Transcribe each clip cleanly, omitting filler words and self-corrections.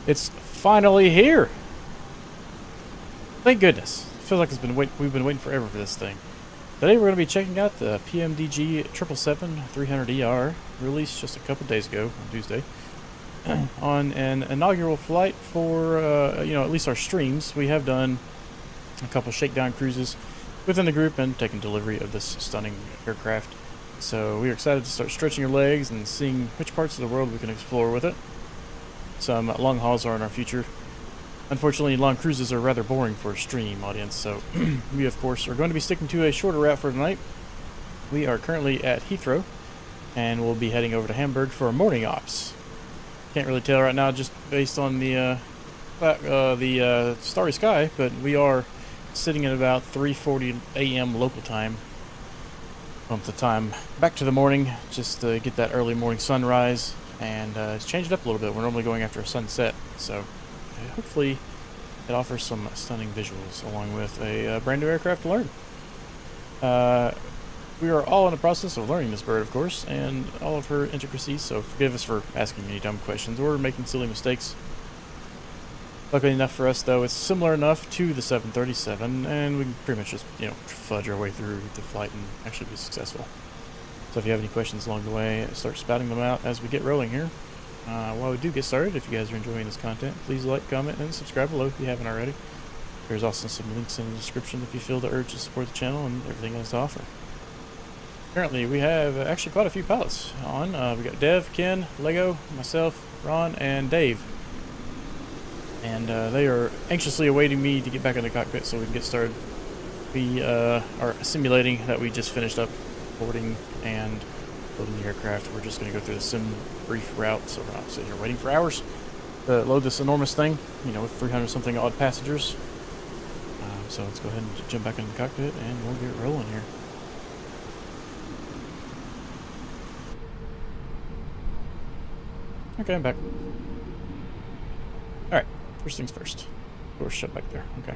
It's finally here. Thank goodness. It feels like we've been waiting forever for this thing. Today we're going to be checking out the PMDG 777-300ER, released just a couple days ago on Tuesday, on an inaugural flight for at least our streams. We have done a couple shakedown cruises within the group and taken delivery of this stunning aircraft. So we are excited to start stretching our legs and seeing which parts of the world we can explore with it. Some long hauls are in our future. Unfortunately, long cruises are rather boring for a stream audience, so we of course are going to be sticking to a shorter route for tonight. We are currently at Heathrow, and we'll be heading over to Hamburg for morning ops. Can't really tell right now just based on the starry sky, but we are sitting at about 3:40 a.m. local time. Bump the time back to the morning just to get that early morning sunrise, and it's changed up a little bit. We're normally going after a sunset, so hopefully it offers some stunning visuals along with a brand new aircraft to learn. We are all in the process of learning this bird, of course, and all of her intricacies, so forgive us for asking any dumb questions or making silly mistakes. Luckily enough for us, though, it's similar enough to the 737, and we can pretty much just, fudge our way through the flight and actually be successful. So if you have any questions along the way, start spouting them out as we get rolling here. While we do get started, if you guys are enjoying this content, please like, comment, and subscribe below if you haven't already. There's also some links in the description if you feel the urge to support the channel and everything it has to offer. Currently, we have actually quite a few pilots on. We got Dev, Ken, Lego, myself, Ron, and Dave. And they are anxiously awaiting me to get back in the cockpit so we can get started. We are simulating that we just finished up boarding and loading the aircraft. We're just going to go through the sim brief route, so we're not sitting here waiting for hours to load this enormous thing, with 300 something odd passengers. So let's go ahead and jump back into the cockpit and we'll get rolling here. Okay, I'm back. Alright, first things first. Doors shut back there. Okay.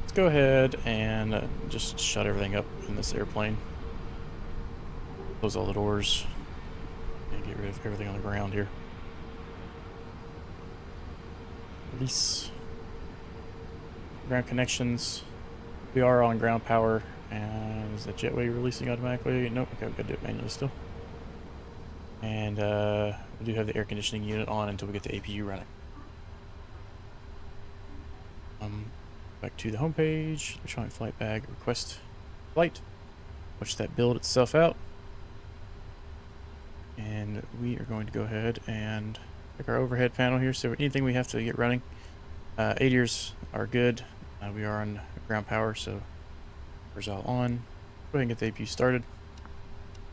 Let's go ahead and just shut everything up in this airplane. Close all the doors and get rid of everything on the ground here. Release ground connections. We are on ground power, and is that jetway releasing automatically? Nope. Okay, we've got to do it manually still. And we do have the air conditioning unit on until we get the APU running. Back to the home page. Electronic flight bag. Request flight. Watch that build itself out. And we are going to go ahead and check our overhead panel here. So anything we have to get running. ADIRs are good. We are on ground power, so power's all on. Go ahead and get the APU started.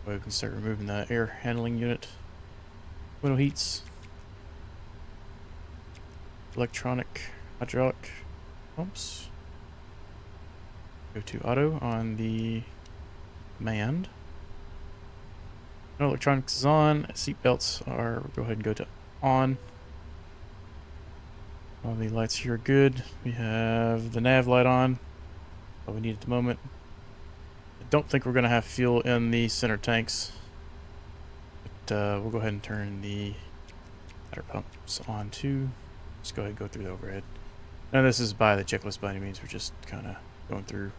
We can start removing the air handling unit. Window heats. Electronic hydraulic pumps. Go to auto on the manned. No electronics is on. Seat belts are, go ahead and go to on. All the lights here are good. We have the nav light on. All we need at the moment. I don't think we're going to have fuel in the center tanks. But we'll go ahead and turn the water pumps on too. Just go ahead and go through the overhead. Now this is by the checklist by any means. We're just kind of going through,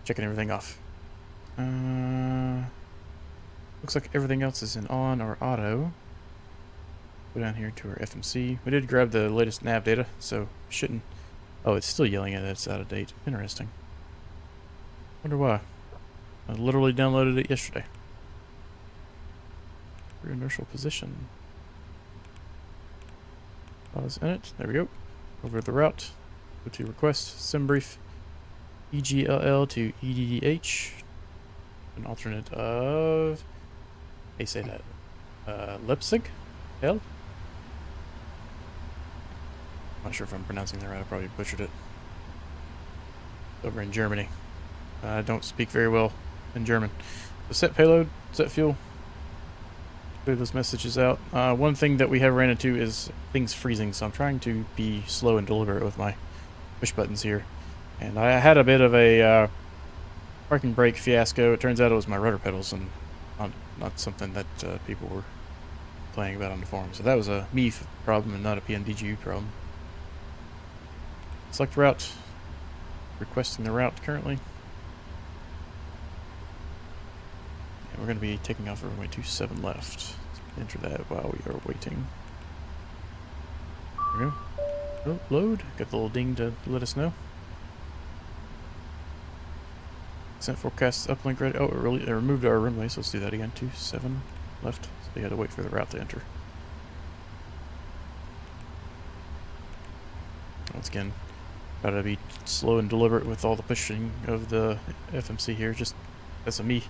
checking everything off. Looks like everything else is in on or auto. Go down here to our FMC. We did grab the latest nav data, so shouldn't... Oh, it's still yelling at it. It's out of date. Interesting. Wonder why. I literally downloaded it yesterday. For inertial position. Pause in it. There we go. Over the route. Go to request. Sim brief. EGLL to EDDH. An alternate of... How do you say that? Leipzig? Hell? I'm not sure if I'm pronouncing that right. I probably butchered it. Over in Germany. I don't speak very well in German. So set payload, set fuel. Clear those messages out. One thing that we have ran into is things freezing, so I'm trying to be slow and deliberate with my push buttons here. And I had a bit of a parking brake fiasco. It turns out it was my rudder pedals and not something that people were complaining about on the forum. So that was a me problem and not a PMDG problem. Select route. Requesting the route currently. And we're going to be taking off runway 27 left. Let's enter that while we are waiting. There we go. Oh, load. Got the little ding to let us know. Descent forecast uplink ready. Oh, it removed our runway, so let's do that again. 27 left. So we had to wait for the route to enter. Once again, gotta be slow and deliberate with all the pushing of the FMC here. Just that's a me.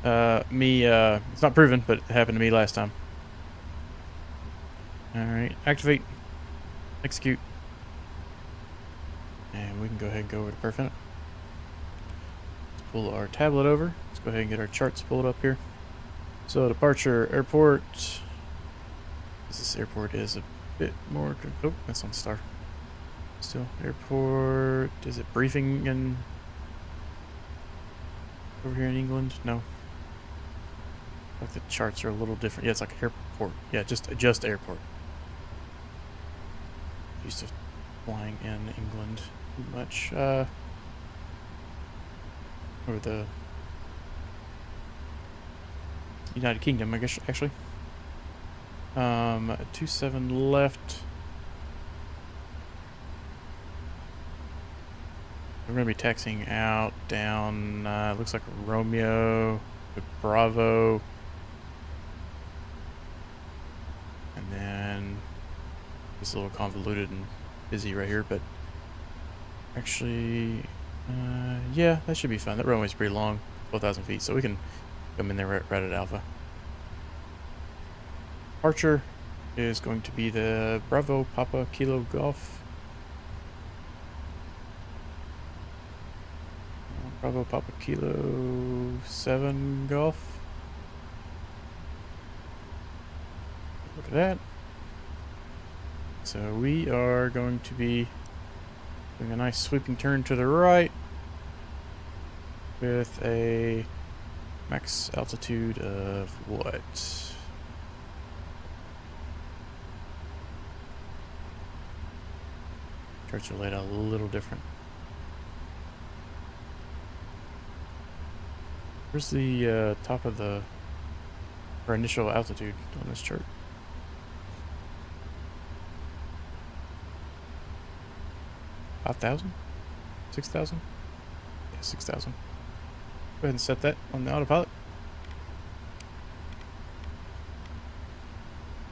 It's not proven, but it happened to me last time. Alright, activate, execute, and we can go ahead and go over to Perfect. Let's pull our tablet over. Let's go ahead and get our charts pulled up here. So, departure airport. This airport is a bit more. Oh, that's on star. Still, airport. Is it briefing in over here in England? No. Like the charts are a little different. Yeah, it's like airport. Yeah, just airport. Used to flying in England too much. Or the United Kingdom, I guess, actually. 27 left. We're going to be taxiing out, down, looks like Romeo, Bravo. And then it's a little convoluted and busy right here, but actually, yeah, that should be fun. That runway's pretty long, 12,000 feet, so we can come in there right at Alpha. Departure is going to be the Bravo Papa Kilo Golf. Bravo Papa Kilo 7 Golf. Look at that. So we are going to be doing a nice sweeping turn to the right with a max altitude of what? Charts are laid out a little different. Where's the top of our initial altitude on this chart? 5,000? 6,000? Yeah, 6,000. Go ahead and set that on the autopilot.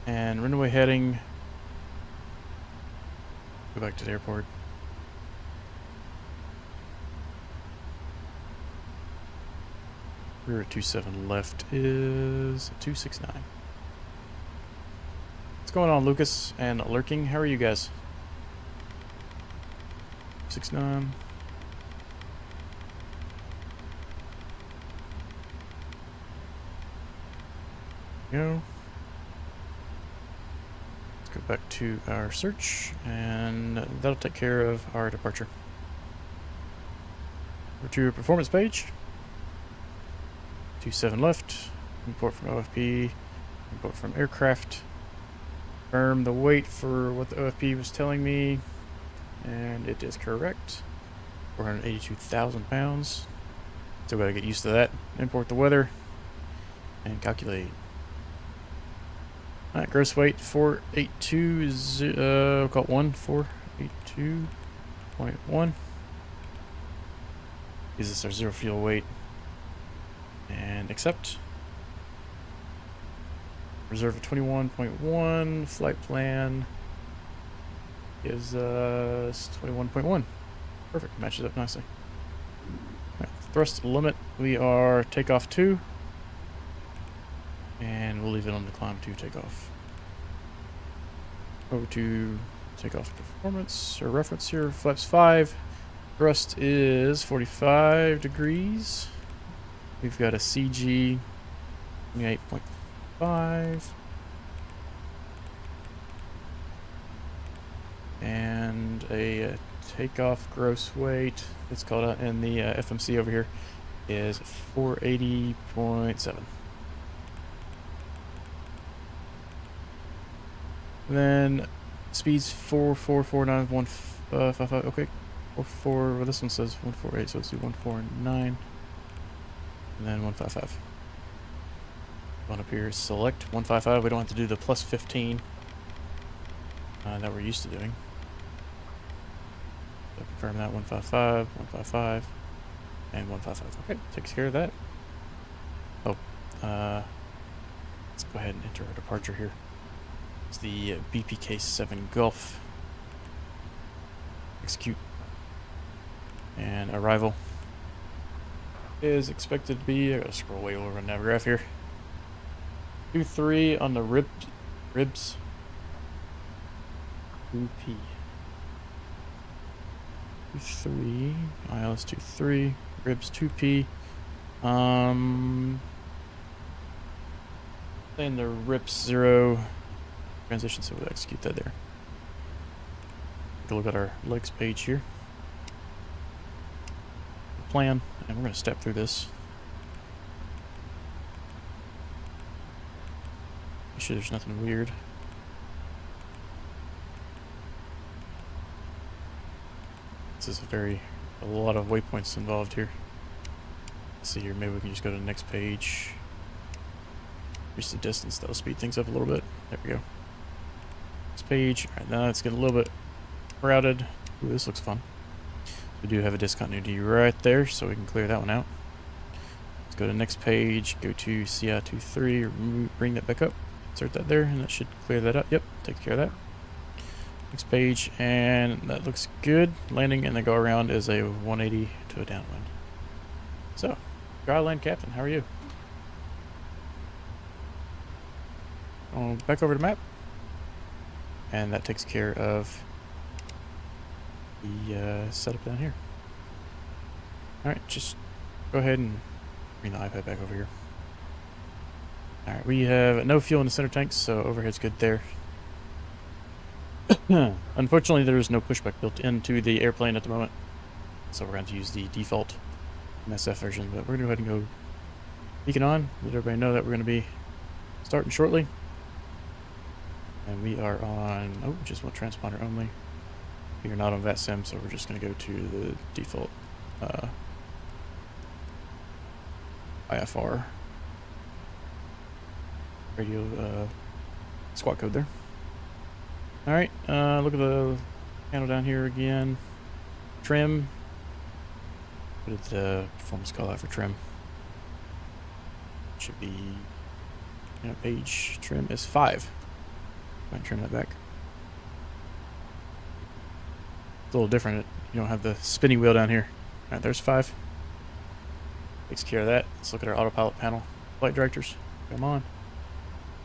And runway heading. Go back to the airport. Rear 27 left is 269. What's going on, Lucas and Lurking? How are you guys? 69. Go. Let's go back to our search, and that'll take care of our departure. Go to your performance page. 27 left. Import from OFP. Import from aircraft. Confirm the weight for what the OFP was telling me. And it is correct. 482,000 pounds. Still gotta get used to that. Import the weather. And calculate. Alright, gross weight 482, we'll call it 482.1. Is this our zero fuel weight? And accept. Reserve of 21.1. Flight plan is 21.1. Perfect, matches up nicely. Right, thrust limit, we are takeoff 2. And we'll leave it on the climb to takeoff. Over to takeoff performance, or reference here, flaps 5. Thrust is 45 degrees. We've got a CG 28.5. And a takeoff gross weight, it's called out in the FMC over here, is 480.7. Then speeds 444955. Okay, 44. Well, this one says 148, so let's do 149, and then 155. One up here, select 155. We don't have to do the plus 15 that we're used to doing. So confirm that 155, 155, and 155. Okay, takes care of that. Oh, let's go ahead and enter our departure here. It's the BPK-7 Gulf. Execute. And arrival is expected to be, I gotta scroll way over on the graph here. 23 on the ribs. 2P. 23, ILS 23, ribs 2P. Saying the rips 0 transition, so we'll execute that there. Take a look at our legs page here. Plan, and we're going to step through this. Make sure there's nothing weird. This is a lot of waypoints involved here. Let's see here, maybe we can just go to the next page. Increase the distance, that'll speed things up a little bit. There we go. Next page. Alright, now it's getting a little bit crowded. Ooh, this looks fun. We do have a discontinuity right there, so we can clear that one out. Let's go to the next page, go to CI23, bring that back up, insert that there, and that should clear that up. Yep, take care of that. Next page, and that looks good. Landing and the go around is a 180 to a downwind. So, dry land captain, how are you? Back over to map. And that takes care of the setup down here. Alright, just go ahead and bring the iPad back over here. Alright, we have no fuel in the center tanks, so overhead's good there. Unfortunately, there is no pushback built into the airplane at the moment, so we're going to use the default MSF version, but we're going to go ahead and go beacon on, let everybody know that we're going to be starting shortly. And we are on, just one transponder only. We are not on VATSIM, so we're just going to go to the default IFR radio squawk code there. Alright, look at the panel down here again. Trim. What did the performance call out for trim? Should be, page trim is 5. Go ahead and trim that back. It's a little different. You don't have the spinning wheel down here. Alright, there's 5. Takes care of that. Let's look at our autopilot panel. Flight directors, come on.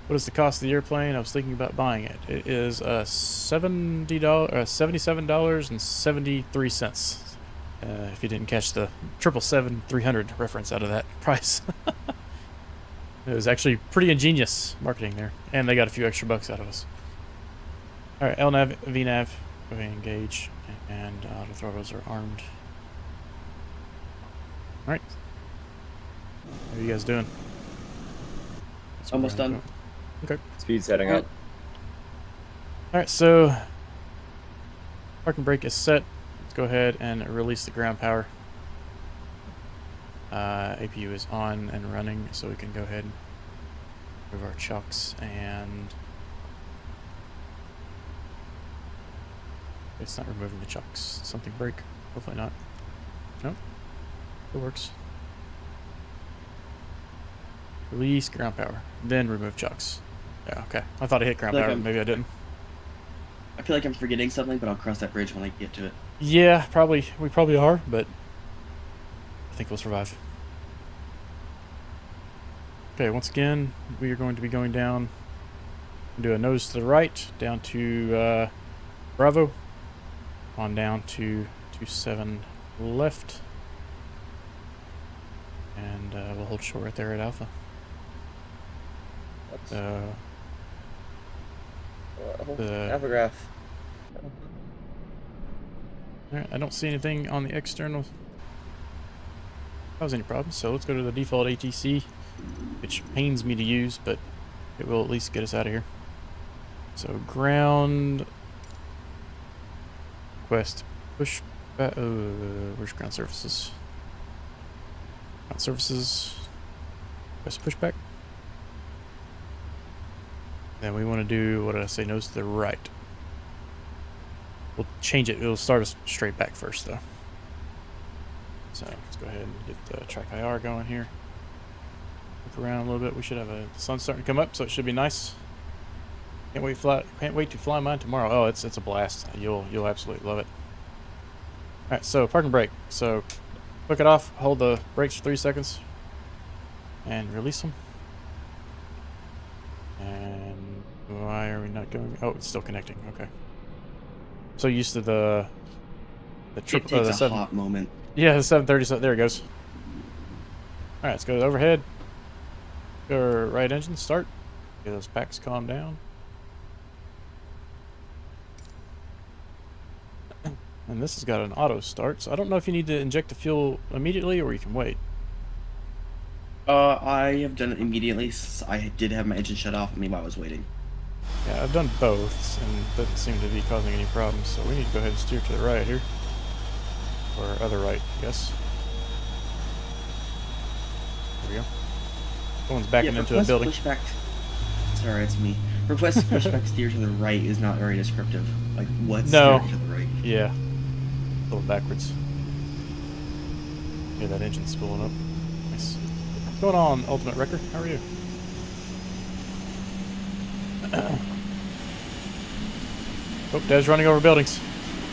What is the cost of the airplane? I was thinking about buying it. It is $77.73. If you didn't catch the 777-300 reference out of that price. It was actually pretty ingenious marketing there. And they got a few extra bucks out of us. Alright, LNAV, VNAV. Go ahead and engage. And auto throttles are armed. Alright. How are you guys doing? Almost done. Okay. Speed setting up. Alright, so parking brake is set. Let's go ahead and release the ground power. APU is on and running, so we can go ahead and move our chocks and it's not removing the chocks. Something break. Hopefully not. Nope. It works. Release ground power. Then remove chocks. Yeah, okay. I thought I hit ground power, maybe I didn't. I feel like I'm forgetting something, but I'll cross that bridge when I get to it. Yeah, probably. We probably are, but I think we'll survive. Okay, once again, we are going to be going down. Do a nose to the right, down to Bravo. On down to 27 left. And we'll hold short right there at Alpha. Alpha graph. Alright, I don't see anything on the external. Cause any problems, so let's go to the default ATC, which pains me to use, but it will at least get us out of here. So ground request push back. Where's ground services? Ground services. Request pushback. Then we want to do, what did I say? Nose to the right. We'll change it. It'll start us straight back first, though. So let's go ahead and get the track IR going here. Look around a little bit. We should have the sun's starting to come up, so it should be nice. Can't wait to fly mine tomorrow. Oh, it's a blast. You'll absolutely love it. All right, so park and brake. So click it off. Hold the brakes for 3 seconds, and release them. And why are we not going? Oh, it's still connecting. Okay. So used to the triple. It takes The a hot moment. Yeah, the 737. There it goes. All right, let's go to overhead. Go right engine, start. Get those packs calm down. And this has got an auto start, so I don't know if you need to inject the fuel immediately or you can wait. I have done it immediately. I did have my engine shut off on me while I was waiting. Yeah, I've done both, and it doesn't seem to be causing any problems, so we need to go ahead and steer to the right here. Or other right, I guess. There we go. Someone's backing into a building. Pushback. Sorry, it's me. Request pushback steer to the right is not very descriptive. Like, what's steering to the right? Yeah. A little backwards. Yeah, that engine's spooling up. Nice. What's going on, Ultimate Wrecker? How are you? Oh, Dev's running over buildings.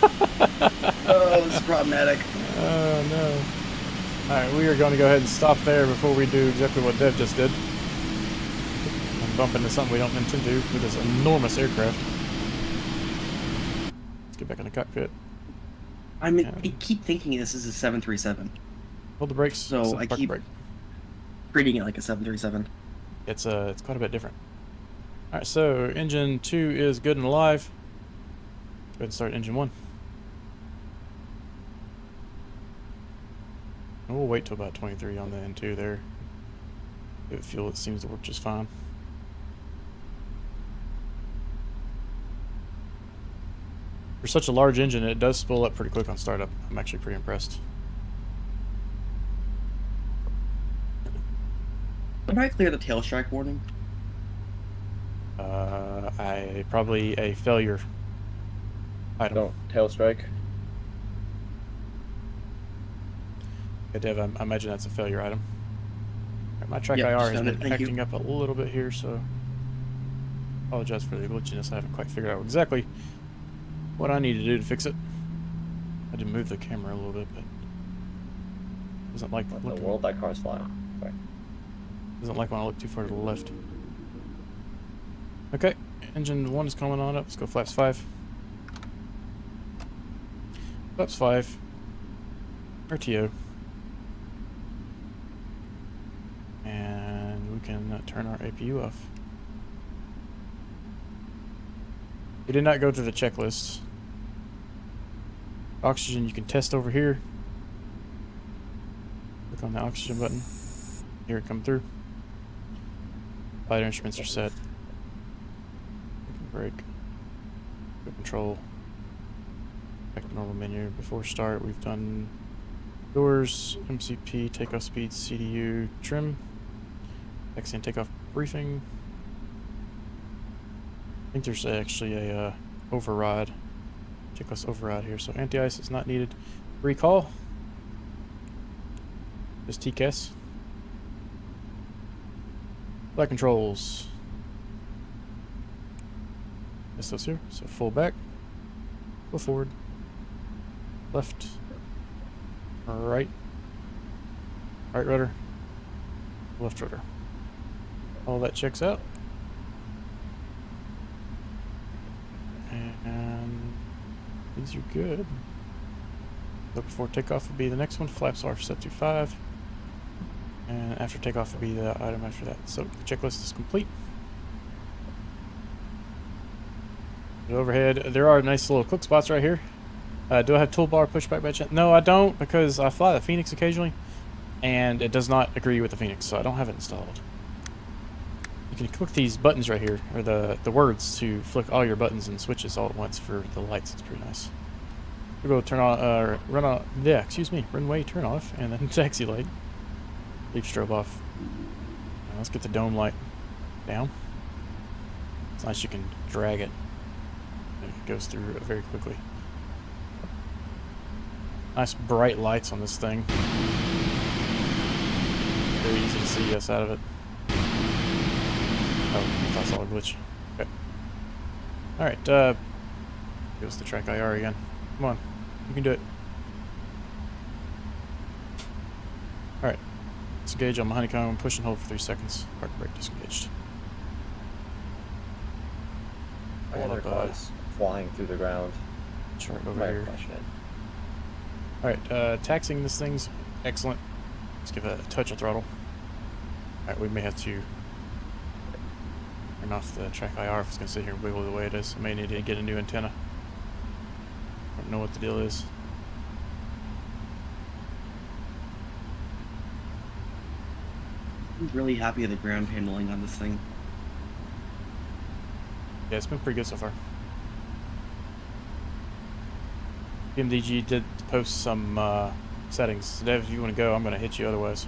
Oh, this is problematic. Oh, no. Alright, we are going to go ahead and stop there before we do exactly what Dev just did. And bump into something we don't intend to with this enormous aircraft. Let's get back in the cockpit. I keep thinking this is a 737. Hold the brakes. So I keep treating it like a 737. It's quite a bit different. Alright, so engine 2 is good and alive. Go ahead and start engine 1. And we'll wait till about 23 on the N2 there. Give it fuel, it seems to work just fine. For such a large engine, it does spool up pretty quick on startup. I'm actually pretty impressed. When do I clear the tail strike warning? Probably a failure item. Don't tail strike. Yeah, Dev, I imagine that's a failure item. Right, my track Yep, IR just has found it. been Thank you. acting up a little bit here, so apologize for the glitchiness. I haven't quite figured out exactly what I need to do to fix it. I did move the camera a little bit, but doesn't like What in the looking. world that car's flying? Sorry. Doesn't like when I look too far to the left. Okay, engine 1 is coming on up. Let's go flaps 5. Flaps 5. RTO. And we can turn our APU off. We did not go through the checklist. Oxygen you can test over here. Click on the oxygen button. Hear it come through. Flight instruments are set. Brake. Good control. Back to normal menu. Before start, we've done doors, MCP, takeoff speed, CDU, trim, taxi and takeoff briefing. I think there's actually a override, checklist override here. So anti-ice is not needed. Recall. Just TCAS. Flight controls. This those here. So full back, full forward, left, right, right rudder, left rudder. All that checks out. And these are good. So before takeoff would be the next one. Flaps are set to 5. And after takeoff would be the item after that. So the checklist is complete. The overhead, there are nice little cook spots right here. Do I have toolbar pushback by chance? No, I don't, because I fly the Phoenix occasionally, and it does not agree with the Phoenix, so I don't have it installed. You can click these buttons right here, or the words to flick all your buttons and switches all at once for the lights. It's pretty nice. We'll go turn on, runway turn off, and then taxi light. Leave strobe off. Now let's get the dome light down. It's nice you can drag it. And it goes through very quickly. Nice bright lights on this thing. Very easy to see us out of it. Oh, I thought I saw a glitch. Okay. Alright, give us the track IR again. Come on, you can do it. Alright, disengage on my honeycomb, push and hold for 3 seconds. Park brake disengaged. I Hold got up, cars flying through the ground. chart over Might here. crush it. Alright, taxiing this thing's excellent. Let's give it a touch of throttle. Alright, we may have to turn off the track IR if it's going to sit here and wiggle the way it is. I may need to get a new antenna. Don't know what the deal is. I'm really happy with the ground handling on this thing. Yeah, it's been pretty good so far. PMDG did post some settings. Dev, if you want to go, I'm going to hit you otherwise.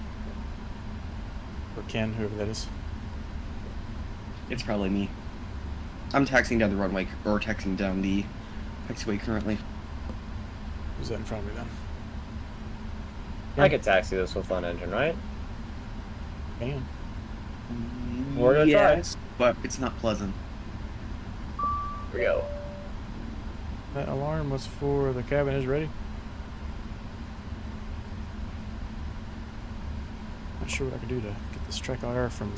Or Ken, whoever that is. It's probably me. I'm taxiing down the runway, or taxiing down the taxiway currently. Who's that in front of me then? I could taxi this with one engine, right? Can. We're gonna try. Yes, but it's not pleasant. Here we go. That alarm was for the cabin is ready. Not sure what I can do to get this track IR from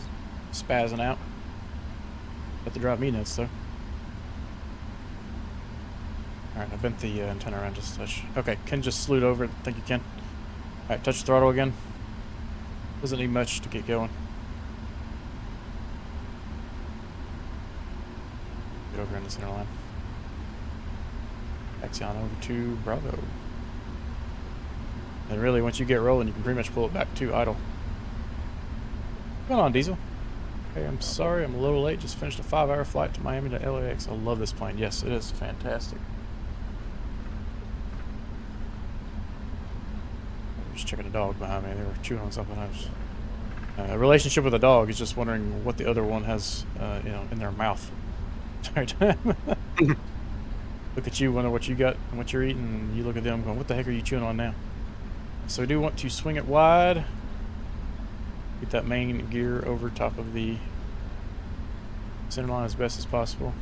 spazzing out. Got to drive me nuts though. Alright, I bent the antenna around just a touch. Okay, Ken just slewed over it. Thank you, Ken. Alright, touch the throttle again. Doesn't need much to get going. Get over in the center line. Taxi on over to Bravo. And really, once you get rolling, you can pretty much pull it back to idle. Come on, Diesel. Hey, I'm sorry, I'm a little late. Just finished a 5-hour flight to Miami to LAX. I love this plane. Yes, it is fantastic. Just checking a dog behind me. They were chewing on something. I was a relationship with a dog is just wondering what the other one has, in their mouth. Sorry. Look at you, wonder what you got and what you're eating, and you look at them going, what the heck are you chewing on now? So I do want to swing it wide. Get that main gear over top of the center line as best as possible.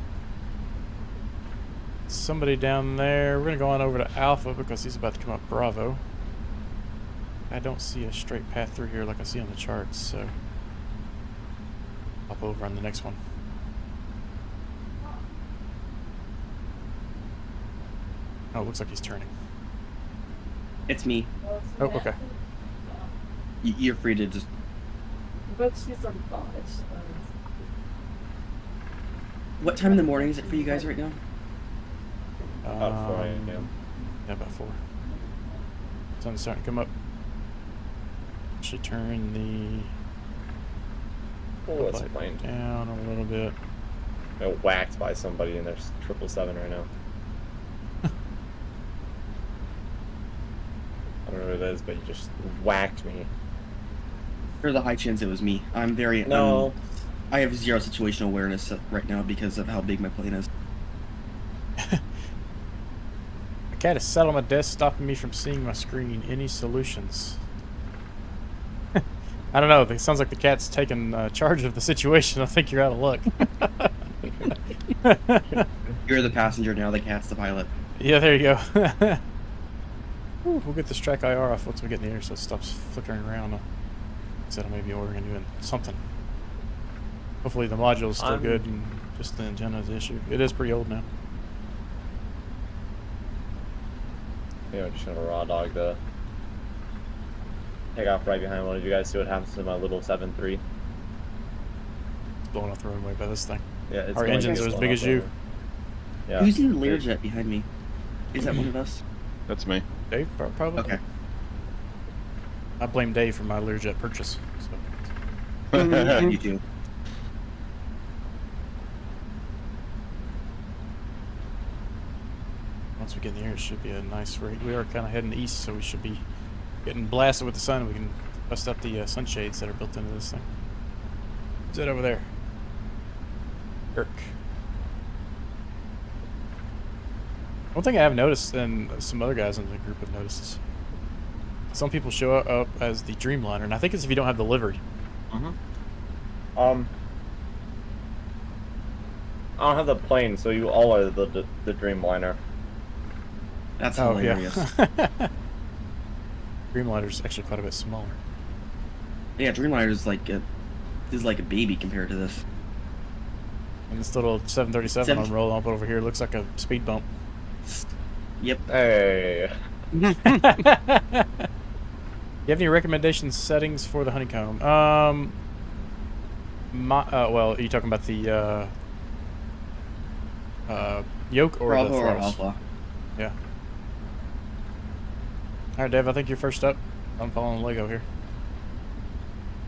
Somebody down there. We're going to go on over to Alpha because he's about to come up Bravo. I don't see a straight path through here like I see on the charts, so hop over on the next one. Oh, it looks like he's turning. It's me. Oh, okay. You're free to just... But she's on college. What time in the morning is it for you guys right now? About 4 a.m. Yeah, about 4. Sun's starting to come up. Should turn the Oh, it's a light plane. down a little bit. Got whacked by somebody in their 777 right now. I don't know what it is, but you just whacked me. There's a high chance it was me. I'm very... No. I have zero situational awareness right now because of how big my plane is. A cat is sat on my desk, stopping me from seeing my screen. Any solutions? I don't know. It sounds like the cat's taking charge of the situation. I think you're out of luck. You're the passenger now, the cat's the pilot. Yeah, there you go. Ooh, we'll get this track IR off once we get in the air so it stops flickering around. Instead of maybe ordering a new something. Hopefully the module is still good and just the antenna is the issue. It is pretty old now. Yeah, I'm just gonna raw dog the take off right behind one of you guys. See what happens to my little 7.3. It's blowing off the runway by this thing. Yeah, it's Our going engines to are as blow big up as you. over. Yeah. Who's in the Learjet behind me? Is that one of us? That's me. Dave, probably. Okay. I blame Dave for my Learjet purchase. So. You do. once we get in the air, it should be a nice rate. We are kind of heading east, so we should be getting blasted with the sun. We can bust up the sunshades that are built into this thing. What's that over there? Kirk. One thing I have noticed, and some other guys in the group have noticed, is some people show up as the Dreamliner, and I think it's if you don't have the livery. I don't have the plane, so you all are the Dreamliner. That's Oh, hilarious. yeah. Dreamliner's actually quite a bit smaller. Yeah, Dreamliner is like a baby compared to this. And this little 737 I'm rolling up over here looks like a speed bump. Yep. Hey. You have any recommendation settings for the honeycomb? Well, are you talking about the yoke or Bravo the or throttles? Alpha. Yeah. All right, Dave. I think you're first up. I'm following Lego here.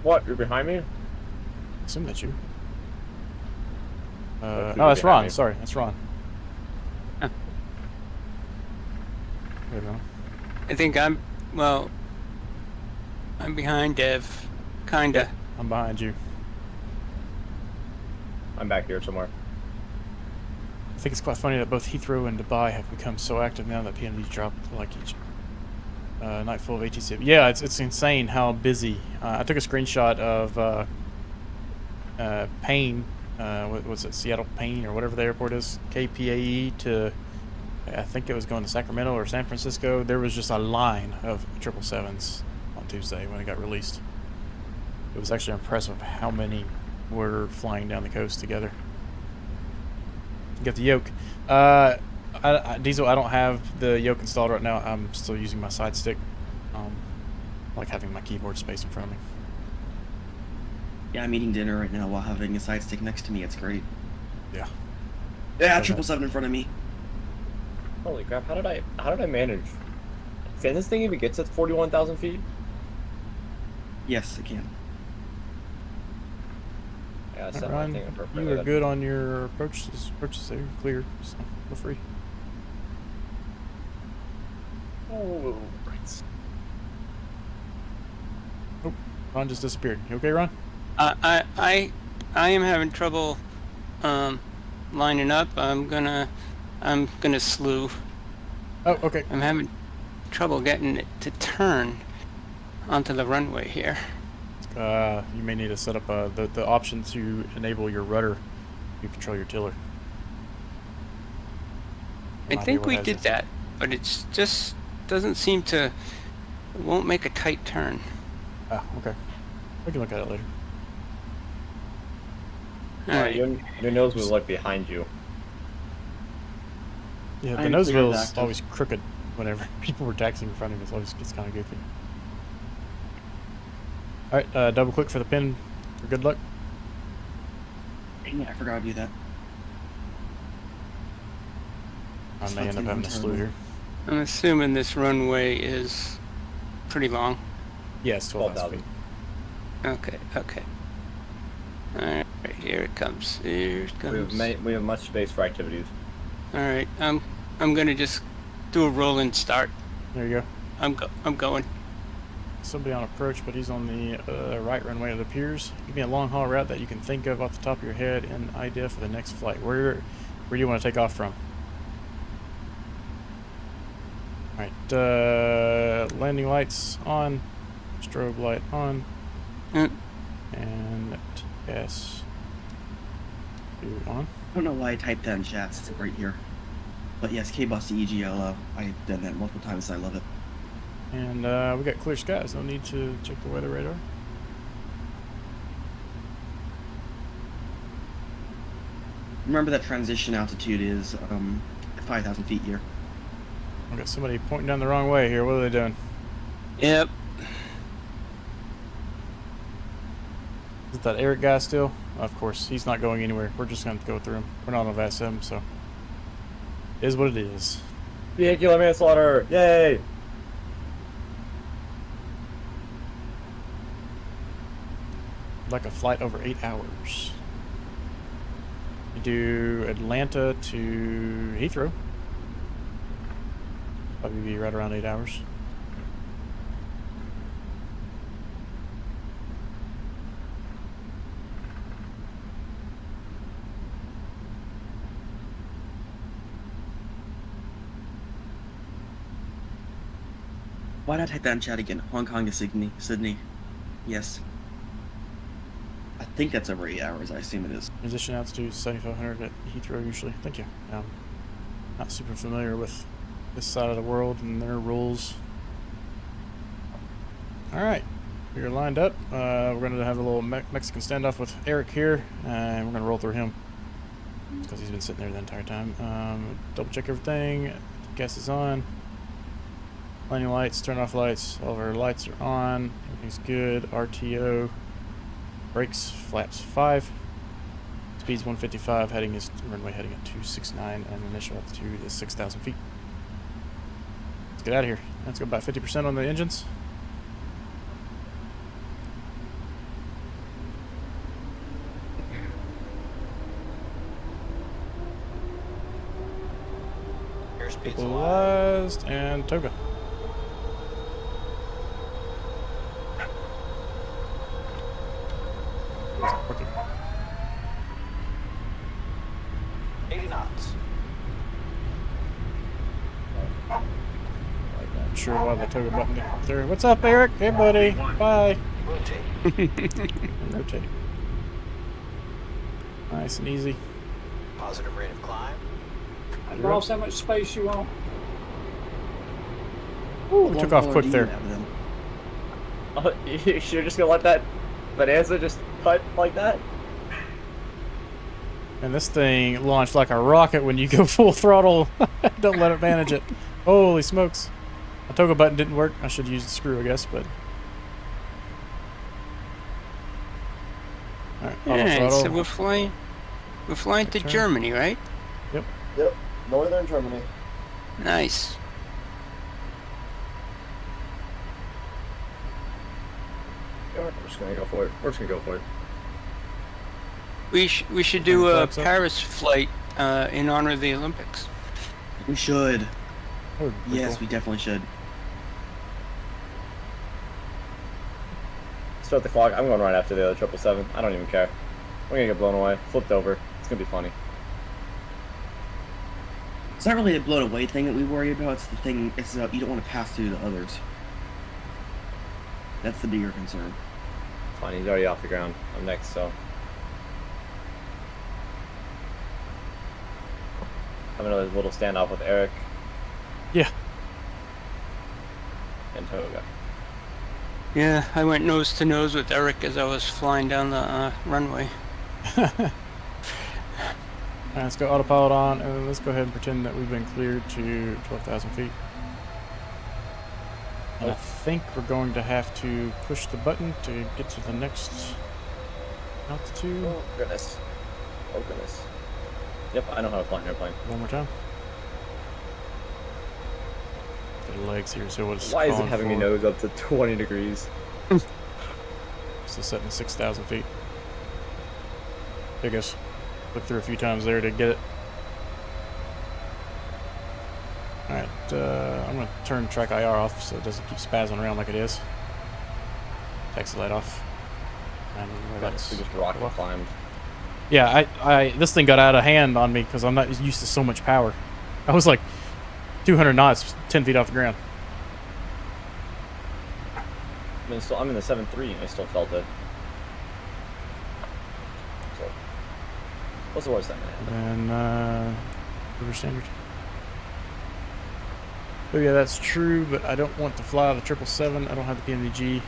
What? You're behind me? Assume that's you. That's Oh, that's behind Ron. me. Sorry, that's Ron. Huh. There we go. I think I'm behind Dev, kinda. I'm behind you. I'm back here somewhere. I think it's quite funny that both Heathrow and Dubai have become so active now that PMDG dropped like each night full of ATC. Yeah, it's insane how busy. I took a screenshot of Payne, what was it, Seattle Payne or whatever the airport is, KPAE to, I think it was going to Sacramento or San Francisco. There was just a line of 777s on Tuesday when it got released. It was actually impressive how many were flying down the coast together. Got the yoke. Diesel, I don't have the yoke installed right now. I'm still using my side stick. Like having my keyboard space in front of me. Yeah, I'm eating dinner right now while having a side stick next to me. It's great. Yeah. Yeah, Okay. 777 in front of me. Holy crap! How did I manage? Can this thing even get to 41,000 feet? Yes, it can. Yeah, I set my Ryan, thing appropriately. you are then. good on your approaches there, clear, so feel free. Oh, right. Oh, Ron just disappeared. You okay, Ron? I am having trouble lining up. I'm gonna slew. Oh, okay. I'm having trouble getting it to turn onto the runway here. You may need to set up the option to enable your rudder. You control your tiller. I think we did that, but it's just doesn't seem to. It won't make a tight turn. Ah, okay. We can look at it later. All right. Your nose was like behind you. Yeah, the I'm nose clear wheel of is active. always crooked whenever people were taxiing in front of me. It's kind of goofy. All right, double click for the pin for good luck. Dang it, I forgot to do that. I This may end up fucking having a slew turbo. here. I'm assuming this runway is pretty long. Yeah, it's 12,000 feet. Okay. All right, here it comes. Here it comes. We have much space for activities. All right, I'm gonna just do a roll and start. There you go. I'm going. Somebody on approach, but he's on the right runway, it appears. Give me a long haul route that you can think of off the top of your head and idea for the next flight. Where do you want to take off from? Alright, landing lights on, strobe light on, Mm. and yes, on. I don't know why I typed that in chat. It's right here. But yes, K-Bus to EGLL. I've done that multiple times and I love it. And we got clear skies, no need to check the weather radar. Remember that transition altitude is 5,000 feet here. I got somebody pointing down the wrong way here. What are they doing? Yep. Is it that Eric guy still? Of course, he's not going anywhere. We're just going to go through him. We're not on VAS-7, so it is what it is. Vehicular manslaughter! Yay! Like a flight over 8 hours. You do Atlanta to Heathrow. Probably be right around 8 hours. Why not type that in chat again? Hong Kong to Sydney. Sydney. Yes. I think that's over 8 hours. I assume it is. Transition altitude 7,500 at Heathrow usually. Thank you. Not super familiar with this side of the world and their rules. Alright, we're lined up. We're going to have a little Mexican standoff with Eric here, and we're going to roll through him because he's been sitting there the entire time. Double check everything. Gas is on. Landing lights, turn off lights. All of our lights are on. Everything's good. RTO. Brakes, flaps 5. Speed's 155, runway heading at 269, and initial altitude is 6,000 feet. Let's get out of here. Let's go about 50% on the engines. Stabilized and toga. Working. 80 knots. Not sure why the toga button didn't come through. What's up, Eric? Hey, buddy. Bye. Rotate. And rotate. Nice and easy. Positive rate of climb. Boss, how much space you want? Ooh, we took off quick there. Oh, you're just gonna let that bonanza just cut like that? And this thing launched like a rocket when you go full throttle. Don't let it manage it. Holy smokes. My toga button didn't work. I should use the screw, I guess, but... Alright, auto Alright, throttle. so we're flying to turn. Germany, right? Yep, northern Germany. Nice. We're just gonna go for it. We're just gonna go for it. We should Turn do the a flaps up. Paris flight in honor of the Olympics. We should. That would be pretty Yes, cool. we definitely should. Start the clock. I'm going right after the other 777. I don't even care. We're gonna get blown away. Flipped over. It's gonna be funny. It's not really the blown away thing that we worry about. It's the thing. It's you don't want to pass through the others. That's the bigger concern. It's fine. He's already off the ground. I'm next, so. I'm another little standoff with Eric Yeah. and Toga. Yeah, I went nose to nose with Eric as I was flying down the runway. Alright, let's go autopilot on, and let's go ahead and pretend that we've been cleared to 12,000 feet. And I think we're going to have to push the button to get to the next altitude. Oh goodness. Oh goodness. Yep, I know how to fly an airplane. One more time. The legs here, so what's Why is it having me nose up to 20 degrees? Still setting at 6,000 feet. I guess look through a few times there to get it. Alright, I'm going to turn track IR off so it doesn't keep spazzing around like it is. Taxi light off. And We just rocket climbed. yeah, this thing got out of hand on me because I'm not used to so much power. I was like 200 knots, 10 feet off the ground. I mean, I'm in the 7.3 and I still felt it. So, what's the worst thing that happened? And river standard. Oh yeah, that's true, but I don't want to fly the 777. I don't have the PMDG.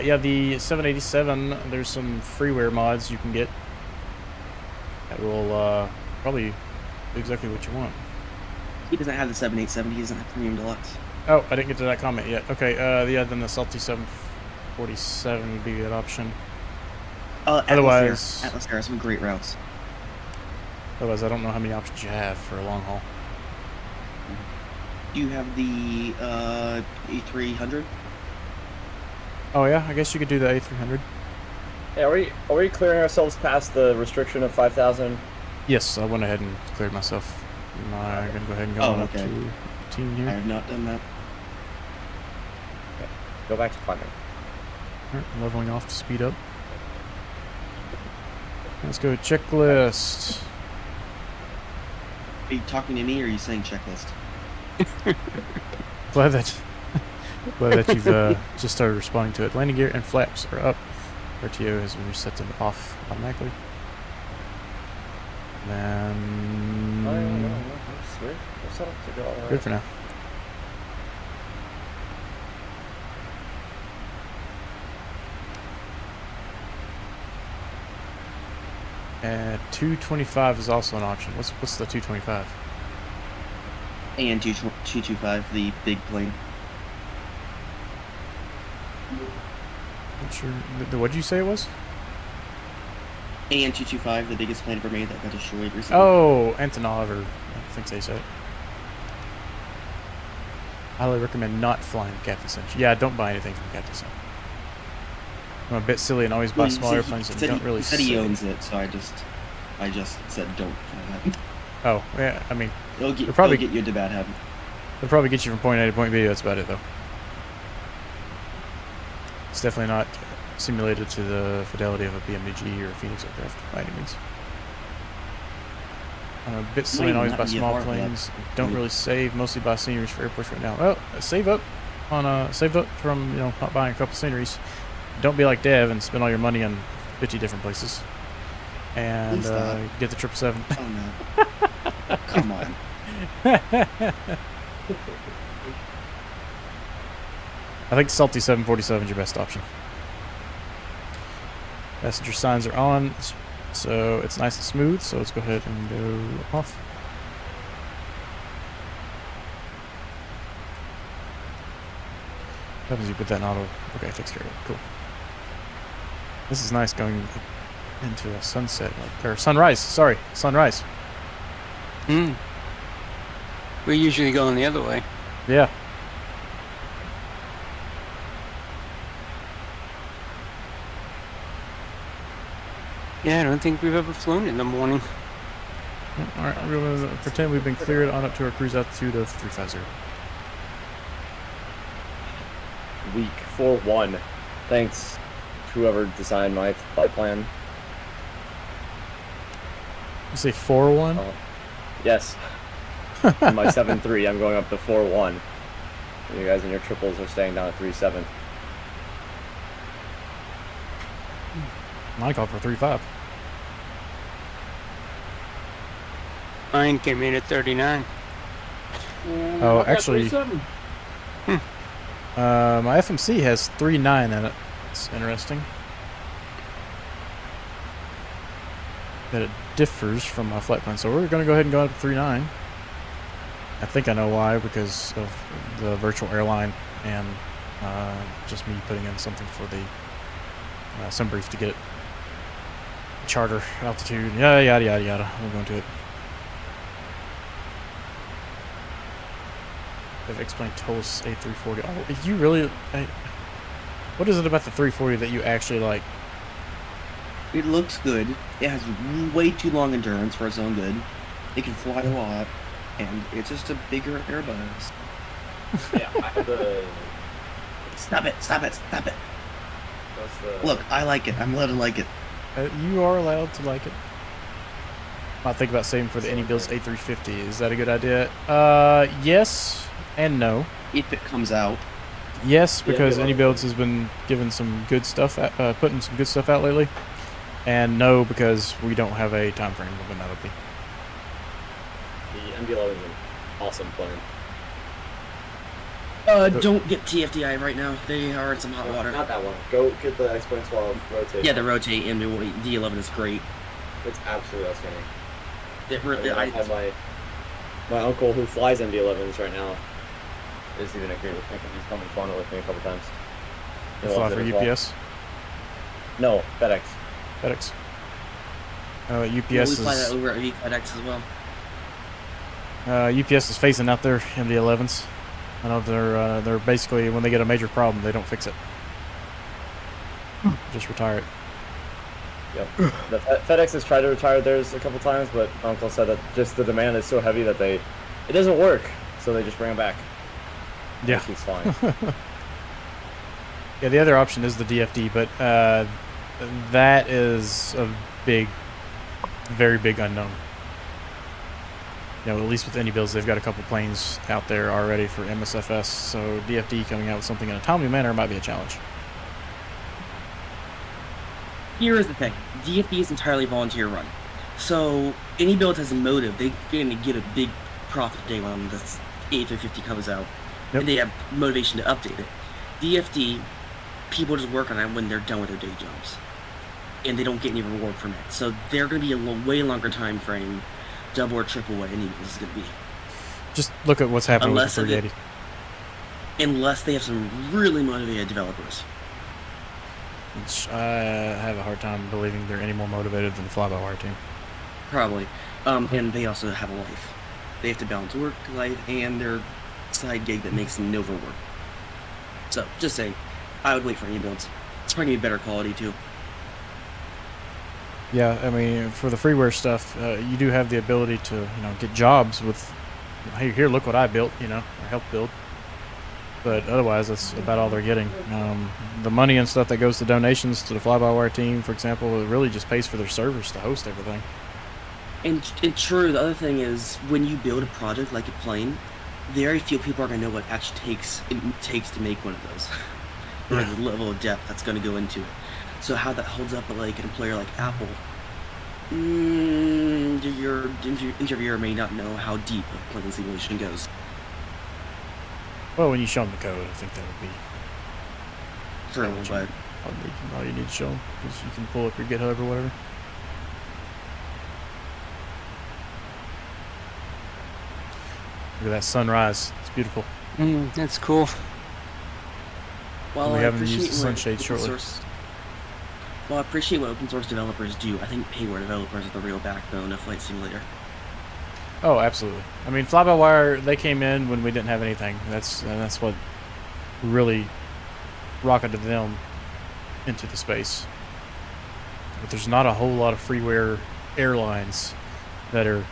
Yeah, the 787. There's some freeware mods you can get that will probably do exactly what you want. He doesn't have the 787. He doesn't have Premium Deluxe. Oh, I didn't get to that comment yet. Okay, yeah, then the Salty 747 would be that option. Otherwise- Atlas Air has some great routes. Otherwise, I don't know how many options you have for a long haul. You have the E300. Oh yeah, I guess you could do the A300. Hey, are we clearing ourselves past the restriction of 5,000? Yes, I went ahead and cleared myself. I'm gonna go ahead and go Oh, on okay. up to 15 I here. have not done that. Go back to climbing. Alright, leveling off to speed up. Let's go checklist. Are you talking to me or are you saying checklist? Glad that you've just started responding to it. Landing gear and flaps are up. RTO has been reset to off automatically. Then Sweet. We're set up to go all right. good for now. And 225 is also an option. What's the 225? And 225, the big plane. Not sure. What did you say it was? And 225, the biggest plane ever made that got destroyed recently. Oh, Antonov, or I think they say it. Highly recommend not flying Captain Cinch. Yeah, don't buy anything from Captain Cinch. I'm a bit silly and always buy small airplanes that don't really He said he save. owns it, so I just said don't buy that. Oh, yeah, I mean, It'll They'll probably- get you into bad habit. they'll probably get you from point A to point B, that's about it, though. It's definitely not simulated to the fidelity of a PMDG or a Phoenix aircraft, by any means. I'm a bit silly and always buy small planes. Don't really save, mostly buy sceneries for airports right now. Well, save up from, not buying a couple sceneries. Don't be like Dev and spend all your money on 50 different places. And Please stop. get the 777. Oh no. Come on. I think Salty 747 is your best option. Passenger signs are on, so it's nice and smooth, so let's go ahead and go off. What happens if you put that in auto? Okay, it takes care of it. Cool. This is nice going into a sunset, or sunrise, sorry, sunrise. Hmm. We're usually going the other way. Yeah. Yeah, I don't think we've ever flown in the morning. Alright, we're going to pretend we've been cleared on up to our cruise altitude of 350. Week 4-1. Thanks to whoever designed my flight plan. You say 4-1? Oh, yes. In my 7-3, I'm going up to 4-1. And you guys in your triples are staying down at 3-7. Mine called for 3-5. Mine came in at 39. And Oh, I got actually- 37. My FMC has 3.9 in it. It's interesting. That it differs from my flight plan. So we're going to go ahead and go up to 3.9. I think I know why, because of the virtual airline and just me putting in something for the sim brief to get charter altitude. Yada, yada, yada, yada. We'll go into it. They've explained TOLS A340. Oh, you really... what is it about the 340 that you actually like? It looks good. It has way too long endurance for its own good. It can fly a lot, and it's just a bigger Airbus. Yeah, I have the... Stop it! Stop it! Stop it! That's the... Look, I like it. I'm allowed to like it. You are allowed to like it. I think about saving for the Any Builds A350. Is that a good idea? Yes and no. If it comes out. Yes, Yeah, because they Any will. Builds has been giving some good stuff, putting some good stuff out lately. And no, because we don't have a time frame of when that'll be. The MD-11 is an awesome plane. Don't get TFDI right now. They are in some hot water. Not that one. Go get the X.12 rotate. Yeah, the rotate and the D11 is great. It's absolutely outstanding. It really, I have my uncle who flies MD-11s right now is even agree with me. He's come and flown it with me a couple times. He Fly loves for it as well. UPS, No, FedEx. FedEx. UPS we fly that is over at FedEx as well. UPS is phasing out their MD-11s. I know they're basically, when they get a major problem, they don't fix it. Just retire it. Yep. The FedEx has tried to retire theirs a couple times, but my uncle said that just the demand is so heavy that it doesn't work. So they just bring him back. Yeah. He keeps flying. Yeah, the other option is the DFD, but that is a big, very big unknown. You know, at least with any builds, they've got a couple planes out there already for MSFS, so DFD coming out with something in a timely manner might be a challenge. Here is the thing. DFD is entirely volunteer run. So any build has a motive. They're going to get a big profit day when this A350 comes out. Yep. And they have motivation to update it. DFD, people just work on it when they're done with their day jobs. And they don't get any reward from it. So they're going to be a way longer time frame, double or triple what any build is going to be. Just look at what's happening Unless with the 380. Unless they have some really motivated developers. Which I have a hard time believing they're any more motivated than the fly-by-wire team. Probably. And they also have a life. They have to balance work, life, and their side gig that makes them over work. So, just saying, I would wait for any builds. It's probably gonna be better quality, too. Yeah, I mean, for the freeware stuff, you do have the ability to, you know, get jobs with, hey, here, look what I built, you know, or helped build. But otherwise, that's about all they're getting. The money and stuff that goes to donations to the fly-by-wire team, for example, it really just pays for their servers to host everything. And true, the other thing is, when you build a project like a plane, very few people are gonna know what it actually takes to make one of those. Or the level of depth that's gonna go into it. So how that holds up at like an employer like Apple, your interviewer may not know how deep a plane simulation goes. Well, when you show them the code, I think that would be True, but all you need to show them, because you can pull up your GitHub or whatever. Look at that sunrise. It's beautiful. That's cool. while We I haven't used appreciate the what sunshade open shortly. source, well, I appreciate what open source developers do. I think payware developers are the real backbone of Flight Simulator. Oh, absolutely. I mean, fly-by-wire, they came in when we didn't have anything. That's what really rocketed them into the space. But there's not a whole lot of freeware airlines that are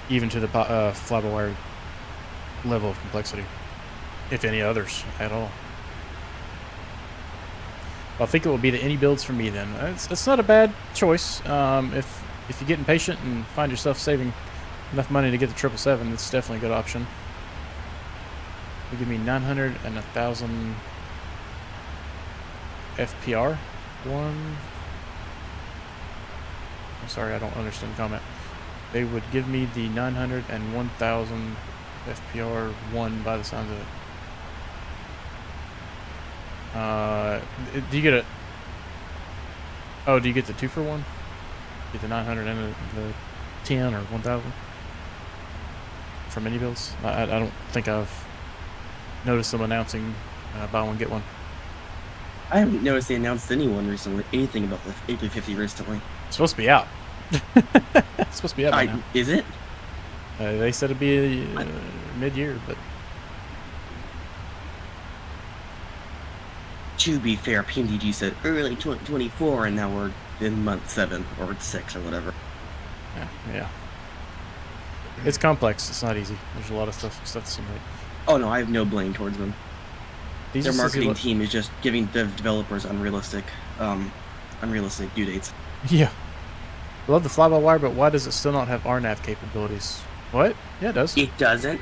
even to the fly-by-wire level of complexity, if any others at all. I think it will be the any builds for me then. It's not a bad choice. If you're getting patient and find yourself saving enough money to get the 777, it's definitely a good option. They give me 900 and 1,000 FPR. I'm sorry, I don't understand the comment. They would give me the 900 and 1,000 FPR 1 by the sounds of it. Do you get it? Oh, do you get the 2 for 1? Get the 900 and the 10 or 1,000 for mini builds? I don't think I've noticed them announcing buy one get one. I haven't noticed they announced anything about the A350 recently. It's supposed to be out. It's supposed to be out by now. Is it? They said it'd be mid-year, but to be fair, PMDG said early 2024, and now we're in month 7 or 6 or whatever. yeah. It's complex. It's not easy. There's a lot of stuff to simulate. Oh no, I have no blame towards them. These Their are marketing team is just giving the developers unrealistic due dates. Yeah. I love the fly-by-wire, but why does it still not have RNAV capabilities? What? Yeah, it does. It doesn't.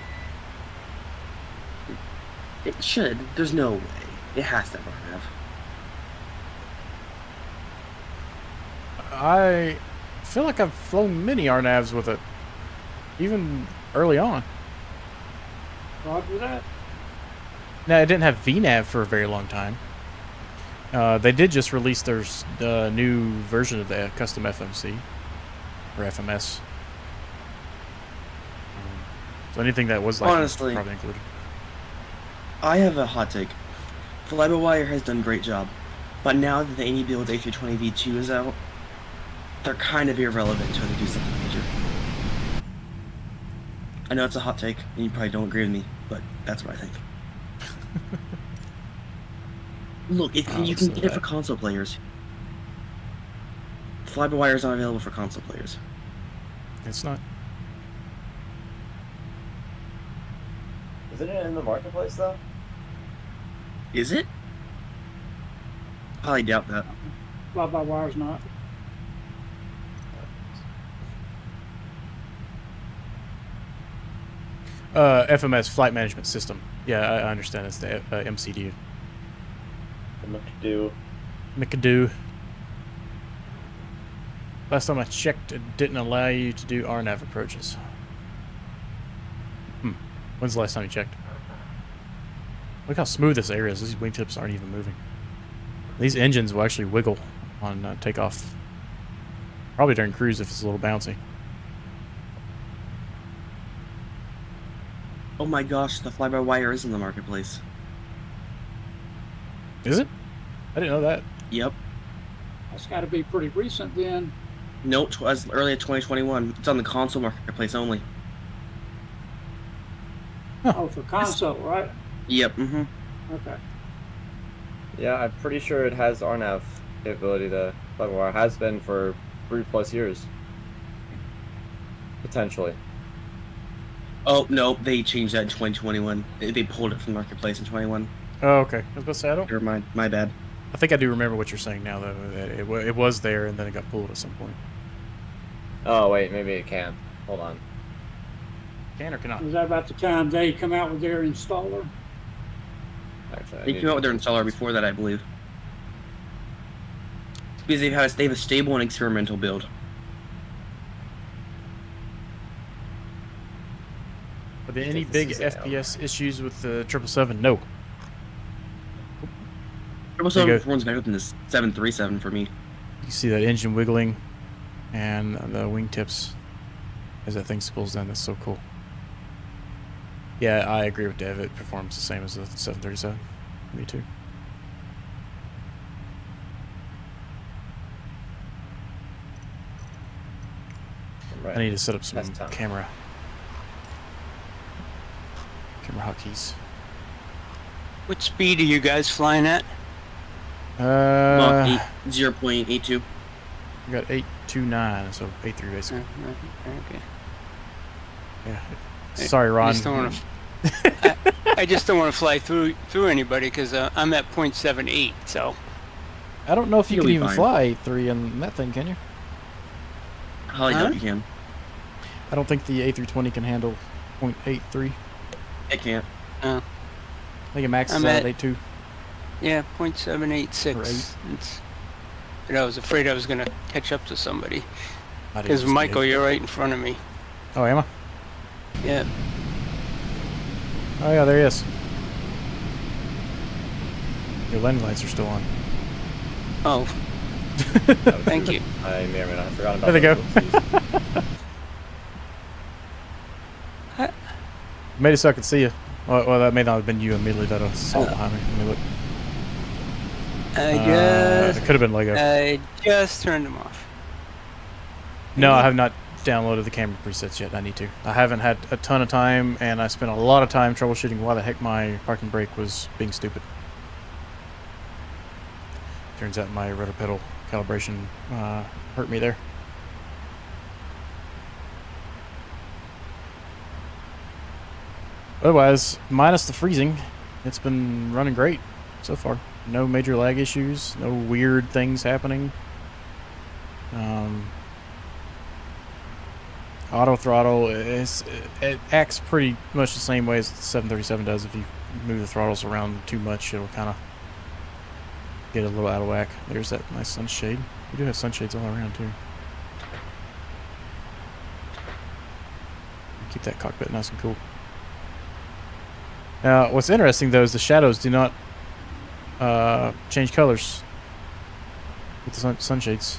It should. There's no way. It has to have. I feel like I've flown many RNAVs with it, even early on. Roger that. Now, it didn't have VNAV for a very long time. They did just release their new version of the custom FMC, or FMS. So anything that was like Honestly, probably included. I have a hot take. Fly-by-wire has done a great job, but now that the any build A320 V2 is out, they're kind of irrelevant until they do something major. I know it's a hot take, and you probably don't agree with me, but that's what I think. Look, you can get it for console players. Fly-by-wire is not available for console players. It's not. Isn't it in the marketplace though? Is it? I doubt that. Fly-by-wire's not. FMS, Flight Management System. Yeah, I understand. It's the MCD. The McDo. McAdoo. Last time I checked, it didn't allow you to do RNAV approaches. When's the last time you checked? Look how smooth this area is. These wingtips aren't even moving. These engines will actually wiggle on takeoff. Probably during cruise if it's a little bouncy. Oh my gosh, the fly-by-wire is in the marketplace. Is it? I didn't know that. Yep. That's got to be pretty recent then. Nope, as early as 2021. It's on the console marketplace only. Oh, for console, right? Yep, mm-hmm. Okay. Yeah, I'm pretty sure it has RNAV capability to fly-by-wire. Has been for 3+ years. Potentially. Oh, no, they changed that in 2021. They pulled it from the marketplace in 21. Oh, okay. I was about to say, I don't... Never mind, my bad. I think I do remember what you're saying now, though. That it was there and then it got pulled at some point. Oh, wait, maybe it can. Hold on. Can or cannot? Was that about the time they come out with their installer? Actually, They came out with their installer before that, I believe. Because they have a stable and experimental build. Are there I any think big this is FPS issues with the 777? No. Triple There you go. 7 runs better than this 737 for me. You can see that engine wiggling and the wingtips as that thing spills down. That's so cool. Yeah, I agree with Dev. It performs the same as the 737. Me too. Right. I need to set up some Test time. camera hotkeys. What speed are you guys flying at? Mach 0.82. We got 829, so 83 basically. Okay. Yeah. Sorry, Ron. I just don't want to fly through anybody because I'm at 0.78. So I don't know if you You'll can be even fine. fly 83 in that thing, can you? Highly Huh? doubt you can. I don't think the A320 can handle 0.83. It can't. I think it maxes I'm out at- at 82. yeah, Or 0.786. But I was afraid I was gonna catch up to somebody I didn't because just Michael, get it. you're right in front of me. Oh, am I? Yeah. Oh, yeah, there he is. Your landing lights are still on. Oh, thank you. I may or may not have forgotten about There they go. those. Made it so I could see you. Well, that may not have been you immediately that I saw behind me. Let me look. It could have been Lego. I just turned them off. No, I have not downloaded the camera presets yet. I need to. I haven't had a ton of time, and I spent a lot of time troubleshooting why the heck my parking brake was being stupid. Turns out my rudder pedal calibration hurt me there. Otherwise, minus the freezing, it's been running great so far. No major lag issues, no weird things happening. Auto throttle it acts pretty much the same way as the 737 does. If you move the throttles around too much, it'll kind of get a little out of whack. There's that nice sunshade. We do have sunshades all around too. Keep that cockpit nice and cool. Now, what's interesting though is the shadows do not change colors with the sunshades.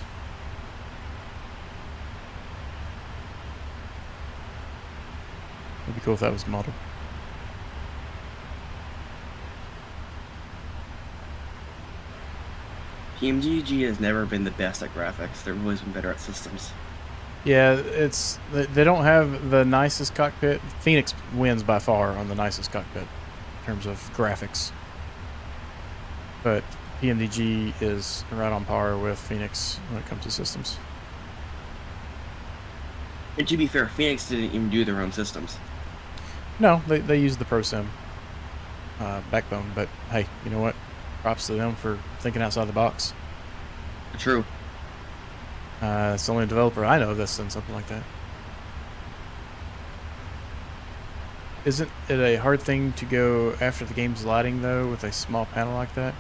It'd be cool if that was modeled. PMDG has never been the best at graphics. They've always been better at systems. Yeah, they don't have the nicest cockpit. Phoenix wins by far on the nicest cockpit in terms of graphics. But PMDG is right on par with Phoenix when it comes to systems. And to be fair, Phoenix didn't even do their own systems. No, they use the ProSim backbone, but hey, you know what? Props to them for thinking outside the box. True. It's the only developer I know that's done something like that. Isn't it a hard thing to go after the game's lighting, though, with a small panel like that?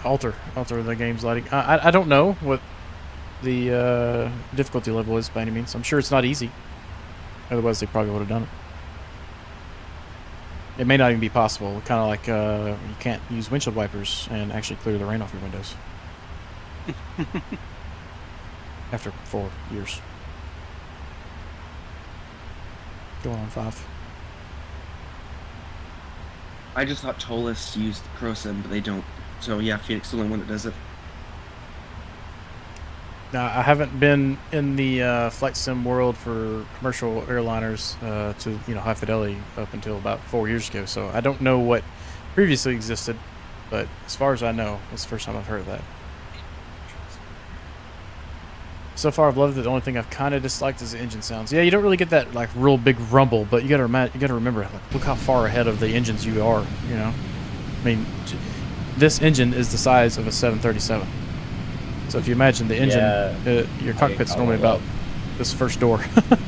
Alter the game's lighting. I don't know what the difficulty level is by any means. I'm sure it's not easy. Otherwise, they probably would have done it. It may not even be possible. Kind of like you can't use windshield wipers and actually clear the rain off your windows. After 4 years. Going on 5. I just thought Tolus used ProSim, but they don't. So yeah, Phoenix is the only one that does it. Now, I haven't been in the flight sim world for commercial airliners to high fidelity up until about 4 years ago, so I don't know what previously existed, but as far as I know, it's the first time I've heard of that. So far, I've loved it. The only thing I've kind of disliked is the engine sounds. Yeah, you don't really get that like real big rumble, but you gotta remember, like, look how far ahead of the engines you are. You know, I mean, this engine is the size of a 737. So if you imagine the engine, your cockpit's normally about this first door.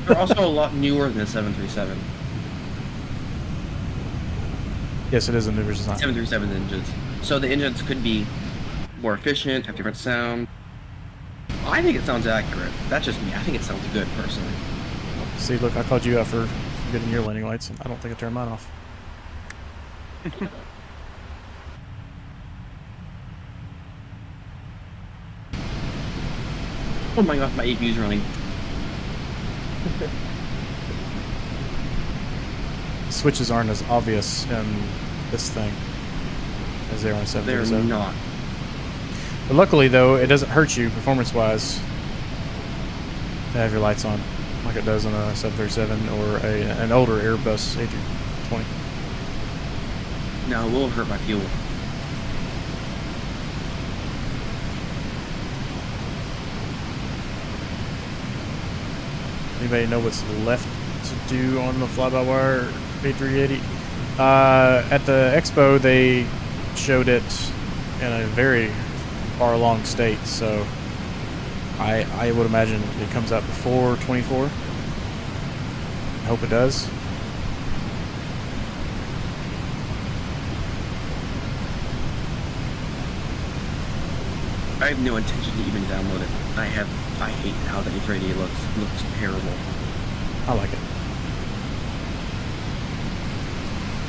They're also a lot newer than the 737. Yes, it is a newer design. 737 engines. So the engines could be more efficient, have different sound. I think it sounds accurate. That's just me. I think it sounds good, personally. See, look, I called you out for getting your landing lights, and I don't think I turned mine off. Oh my god, my APU's running. Switches aren't as obvious in this thing as they are on 737. They're not. But luckily, though, it doesn't hurt you performance-wise to have your lights on, like it does on a 737 or an older Airbus A320. No, it will hurt my fuel. Anybody know what's left to do on the fly-by-wire A380? At the expo, they showed it in a very far along state, so I would imagine it comes out before 24. I hope it does. I have no intention to even download it. I hate how the A380 looks terrible. I like it.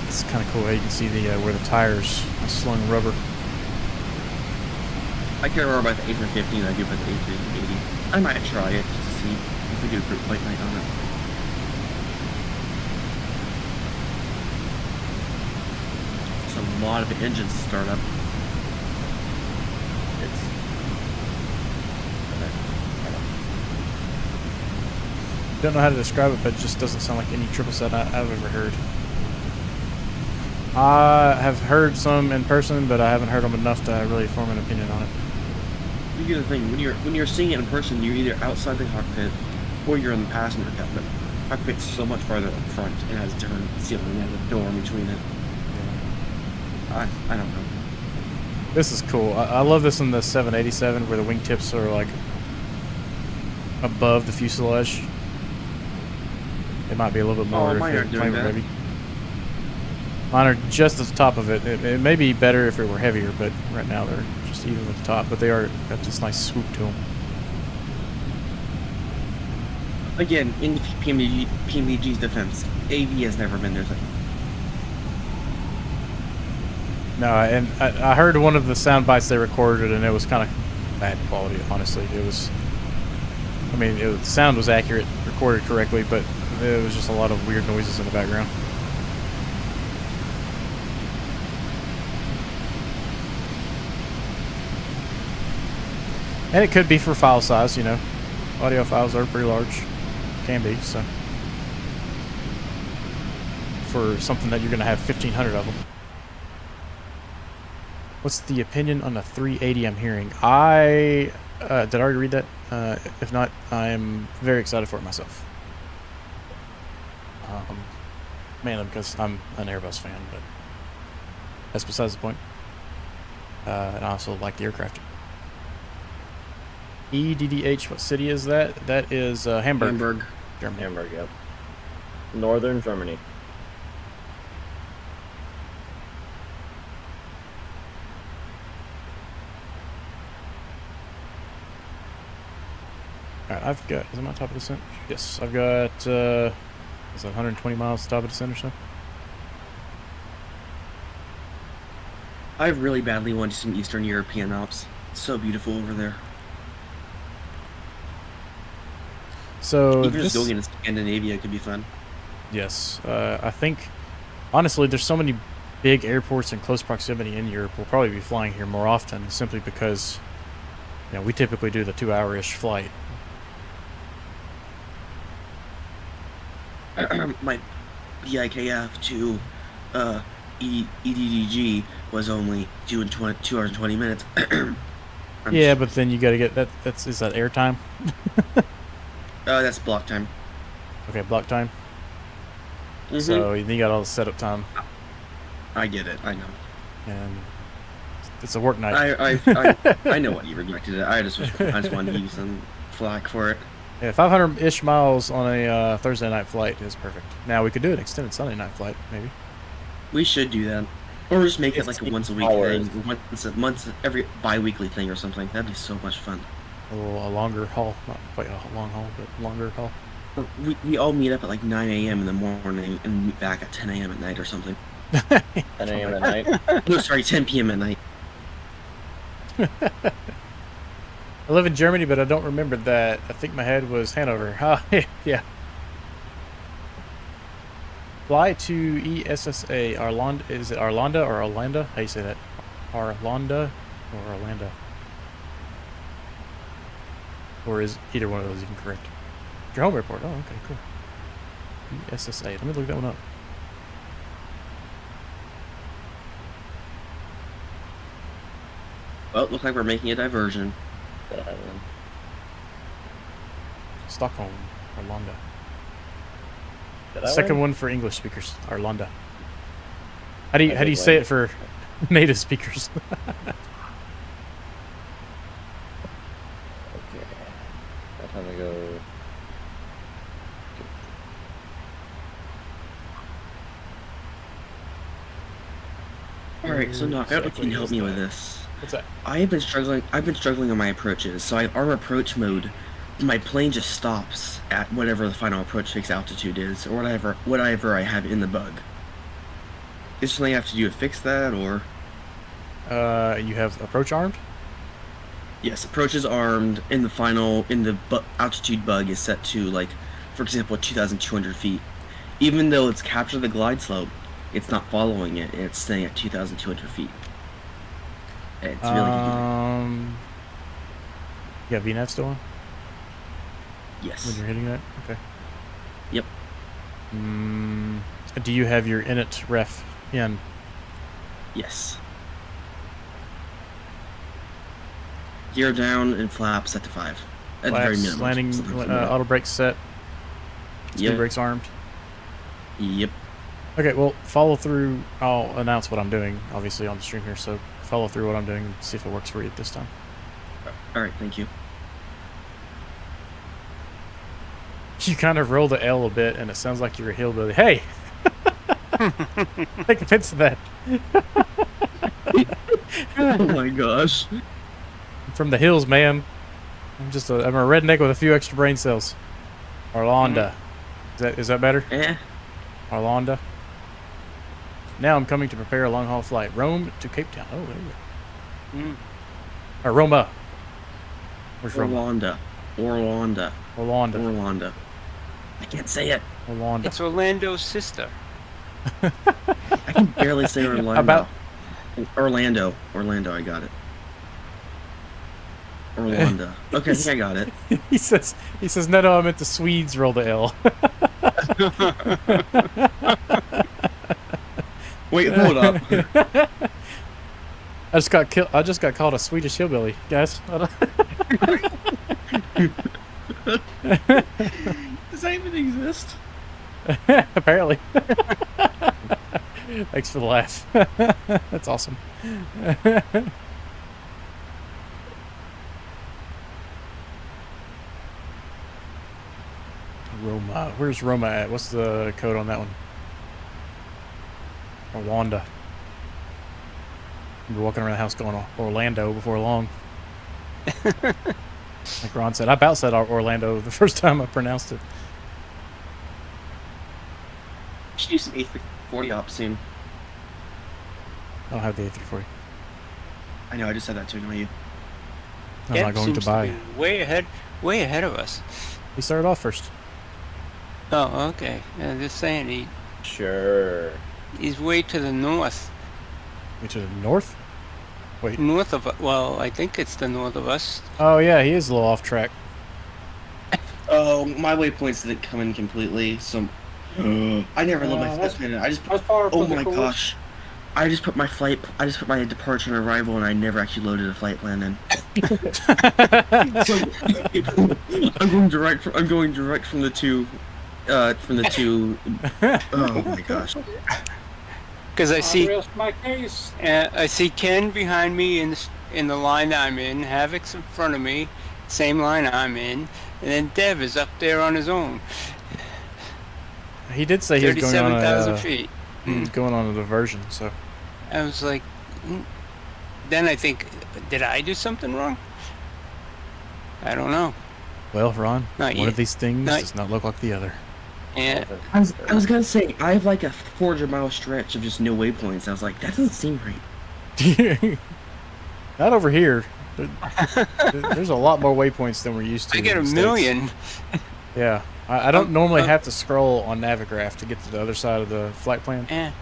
It's kind of cool how you can see the where the tires are slung rubber. I care more about the A350 than I do about the A380. I might try it just to see if we do a group flight night on it. It's a lot of engines to start up. Don't know how to describe it, but it just doesn't sound like any triple set I've ever heard. I have heard some in person, but I haven't heard them enough to really form an opinion on it. You get the thing, when you're seeing it in person, you're either outside the cockpit or you're in the passenger cockpit. The cockpit's so much farther up front and has different ceiling and a door in between it. I don't know. This is cool. I love this in the 787 where the wingtips are like above the fuselage. It might be a little bit more mine aren't doing that. heavy. Mine are just at the top of it. It may be better if it were heavier, but right now they're just even with the top. But they are got this nice swoop to them. Again, in PMDG's defense, AV has never been their thing. No, and I heard one of the sound bites they recorded, and it was kind of bad quality. Honestly, it was. I mean, the sound was accurate, recorded correctly, but there was just a lot of weird noises in the background. And it could be for file size, you know. Audio files are pretty large. Can be, so. For something that you're going to have 1,500 of them. What's the opinion on the 380 I'm hearing? Did I already read that? If not, I'm very excited for it myself. mainly because I'm an Airbus fan, but that's besides the point. And I also like the aircraft. EDDH, what city is that? That is Hamburg, Hamburg. Germany. Hamburg, yep. Northern Germany. All right, I've got. Is it my top of descent? Yes, I've got. Is it 120 miles top of descent or so? I really badly want to do some Eastern European Alps. It's so beautiful over there. So Even just this- going into Scandinavia could be fun. Yes, I think honestly, there's so many big airports in close proximity in Europe. We'll probably be flying here more often, simply because we typically do the 2-hour-ish flight. My BIKF to EDDG was only 2 hours and 20 minutes. Yeah, but then you got to get that. Is that airtime? That's block time. Okay, block time. Mhm. So you got all the setup time, I get it. I know. and it's a work night. I know what you rejected it. I just wanted to use some flack for it. Yeah, 500-ish miles on a Thursday night flight is perfect. Now we could do an extended Sunday night flight, maybe. We should do that, or just make it like a 15 once a week hours. thing, once every bi-weekly thing or something. That'd be so much fun. A longer haul, not quite a long haul, but longer haul. We all meet up at like 9 a.m. in the morning and meet back at 10 a.m. at night or something. 10 a.m. at night. No, sorry, 10 p.m. at night. I live in Germany, but I don't remember that. I think my head was Hanover. Yeah. Fly to ESSA. Arlanda. Is it Arlanda or Orlando? How you say that? Arlanda or Orlando? Or is either one of those even correct? Your home airport. Oh, okay, cool. ESSA. Let me look that one up. Well, looks like we're making a diversion. Stockholm. Arlanda. Did I Second win? one for English speakers. Arlanda. How do you say it for native speakers? Okay. By the time we go. All right, so Knock, I don't know if you can help me with this. What's that? I've been struggling on my approaches. So our approach mode, my plane just stops at whatever the final approach fixed altitude is, or whatever I have in the bug. Is there something I have to do to fix that, or? You have approach armed? Yes, approach is armed, and altitude bug is set to, like, for example, 2,200 feet. Even though it's captured the glide slope, it's not following it, and it's staying at 2,200 feet. It's really confusing. You got VNAV still on when Yes. you're hitting that? Okay. Yep. Do you have your init ref in? Yes. Gear down and flap set to 5. At the very Flaps, minimum. landing, Something like that. auto brake set, speed Yep. brakes armed. Yep. Okay, well, follow through. I'll announce what I'm doing, obviously, on the stream here, so follow through what I'm doing and see if it works for you this time. Alright, thank you. You kind of roll the L a bit, and it sounds like you're a hillbilly. Hey! Take offense to that. Oh my gosh. I'm from the hills, man. I'm a redneck with a few extra brain cells. Arlanda. Is that better? Eh. Arlanda. Now I'm coming to prepare a long haul flight. Rome to Cape Town. Oh, there you go. Or Roma. Where's Roma? Orlando. Orlando. I can't say it. Orlando. It's Orlando's sister. I can barely say Orlando. About- Orlando, I got it. Orlando. Okay, I think I got it. he says no, I meant the Swedes roll the L. Wait, hold up. I just got called a Swedish hillbilly, guys. Does that even exist? Apparently. Thanks for the laugh. That's awesome. Roma. Where's Roma at? What's the code on that one? Rwanda. We're walking around the house going Orlando before long. Like Ron said, I about said Orlando the first time I pronounced it. We should do some A340 ops soon. I don't have the A340. I know, I just said that to annoy you. I'm Deb not going to seems buy. be way ahead of us. He started off first. Oh, okay. Yeah, just saying, Sure. he's way to the north. Wait, to the north? Wait. North of, well, I think it's the north of us. Oh yeah, he is a little off track. Oh, my waypoints didn't come in completely, so I never load my flight that's- plan in. I just That's far oh from the my course. gosh. I just put my departure and arrival, and I never actually loaded a flight plan in. So, I'm going direct from the two. Oh my gosh. Because I I see, rest my case. I see Ken behind me in the line I'm in, Havoc's in front of me, same line I'm in, and then Dev is up there on his own, He did say he was going on 37,000 a feet. he was going on a diversion. So I was like, then I think, did I do something wrong? I don't know. well, Ron, Not one yet. of these things Not- does not look like the other. Yeah, I was gonna say I have like a 400-mile stretch of just no waypoints. I was like, that doesn't seem right. Not over here. There's a lot more waypoints than we're used to. I get in a the States. million. Yeah, I don't normally have to scroll on Navigraph to get to the other side of the flight plan Yeah,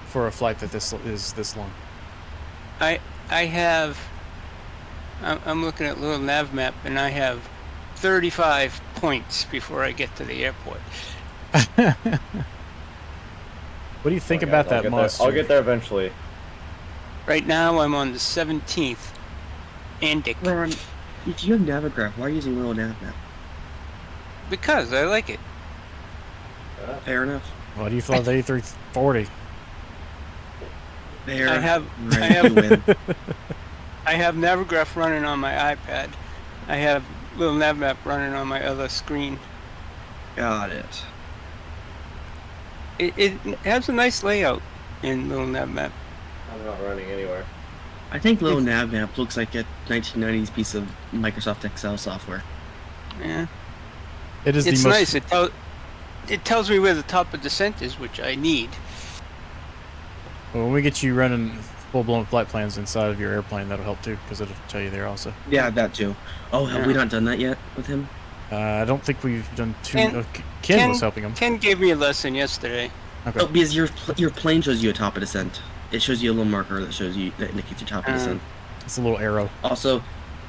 for a flight that is this long. I have. I'm looking at little nav map, and I have 35 points before I get to the airport. What do you think Oh, about guys, that monster? I'll get there eventually. Right now, I'm on the 17th. Andic. Ron, if you have Navigraph, why are you using little nav map? Because I like it. Fair enough. What do you thought of the A340? Fair. I have You win. I have Navigraph running on my iPad. I have little nav map running on my other screen. Got it. It has a nice layout in little nav map. I'm not running anywhere. I think little nav map looks like a 1990s piece of Microsoft Excel software. Yeah, It is it's the most. nice. It tells me where the top of descent is, which I need. When we get you running full-blown flight plans inside of your airplane, that'll help too, because it'll tell you there also. Yeah, that too. Oh, have we Yeah. not done that yet with him? I don't think we've done too. Ken- Ken was helping him. Ken gave me a lesson yesterday. Okay. Oh, because your plane shows you a top of descent. It shows you a little marker that indicates your top of descent. It's a little arrow. Also,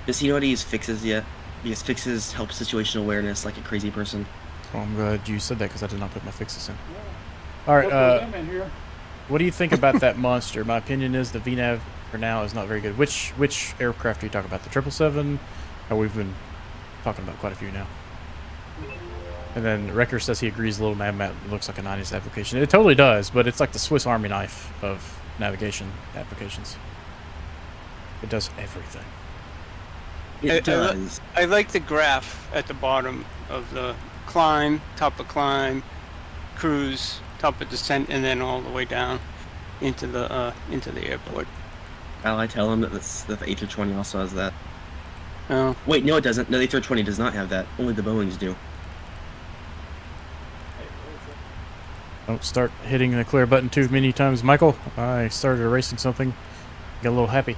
does he know how to use fixes yet? Because fixes help situational awareness like a crazy person. Oh, I'm glad you said that because I did not put my fixes in. Yeah. All right. Look at them in here. What do you think about that monster? My opinion is the VNAV for now is not very good. Which aircraft are you talking about? The 777? Oh, we've been talking about quite a few now. And then Wrecker says he agrees little nav map looks like a 90s application. It totally does, but it's like the Swiss Army knife of navigation applications. It does everything. It does. I like the graph at the bottom of the climb, top of climb, cruise, top of descent, and then all the way down into the airport. I tell him that the A320 also has that. Oh, Wait, no, it doesn't. No, the A320 does not have that. Only the Boeings do. Don't start hitting the clear button too many times, Michael. I started erasing something. Got a little happy.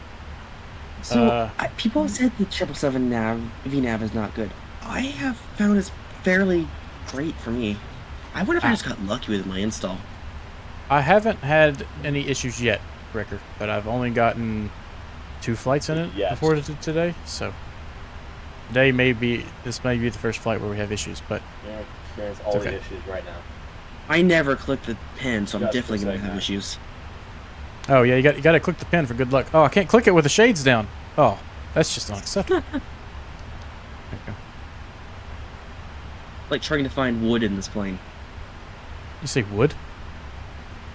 So people have said the 777 VNAV is not good. I have found it's fairly great for me. I wonder if I just got lucky with my install. I haven't had any issues yet, Wrecker, but I've only gotten 2 flights in it Yes. before today, so this may be the first flight where we have issues, but You're gonna experience all okay. the issues right now. I never clicked the pen, so I'm Just a definitely gonna have second. issues. oh yeah, you got to click the pen for good luck. Oh, I can't click it with the shades down. Oh, that's just unacceptable. Okay. Like trying to find wood in this plane. You say wood?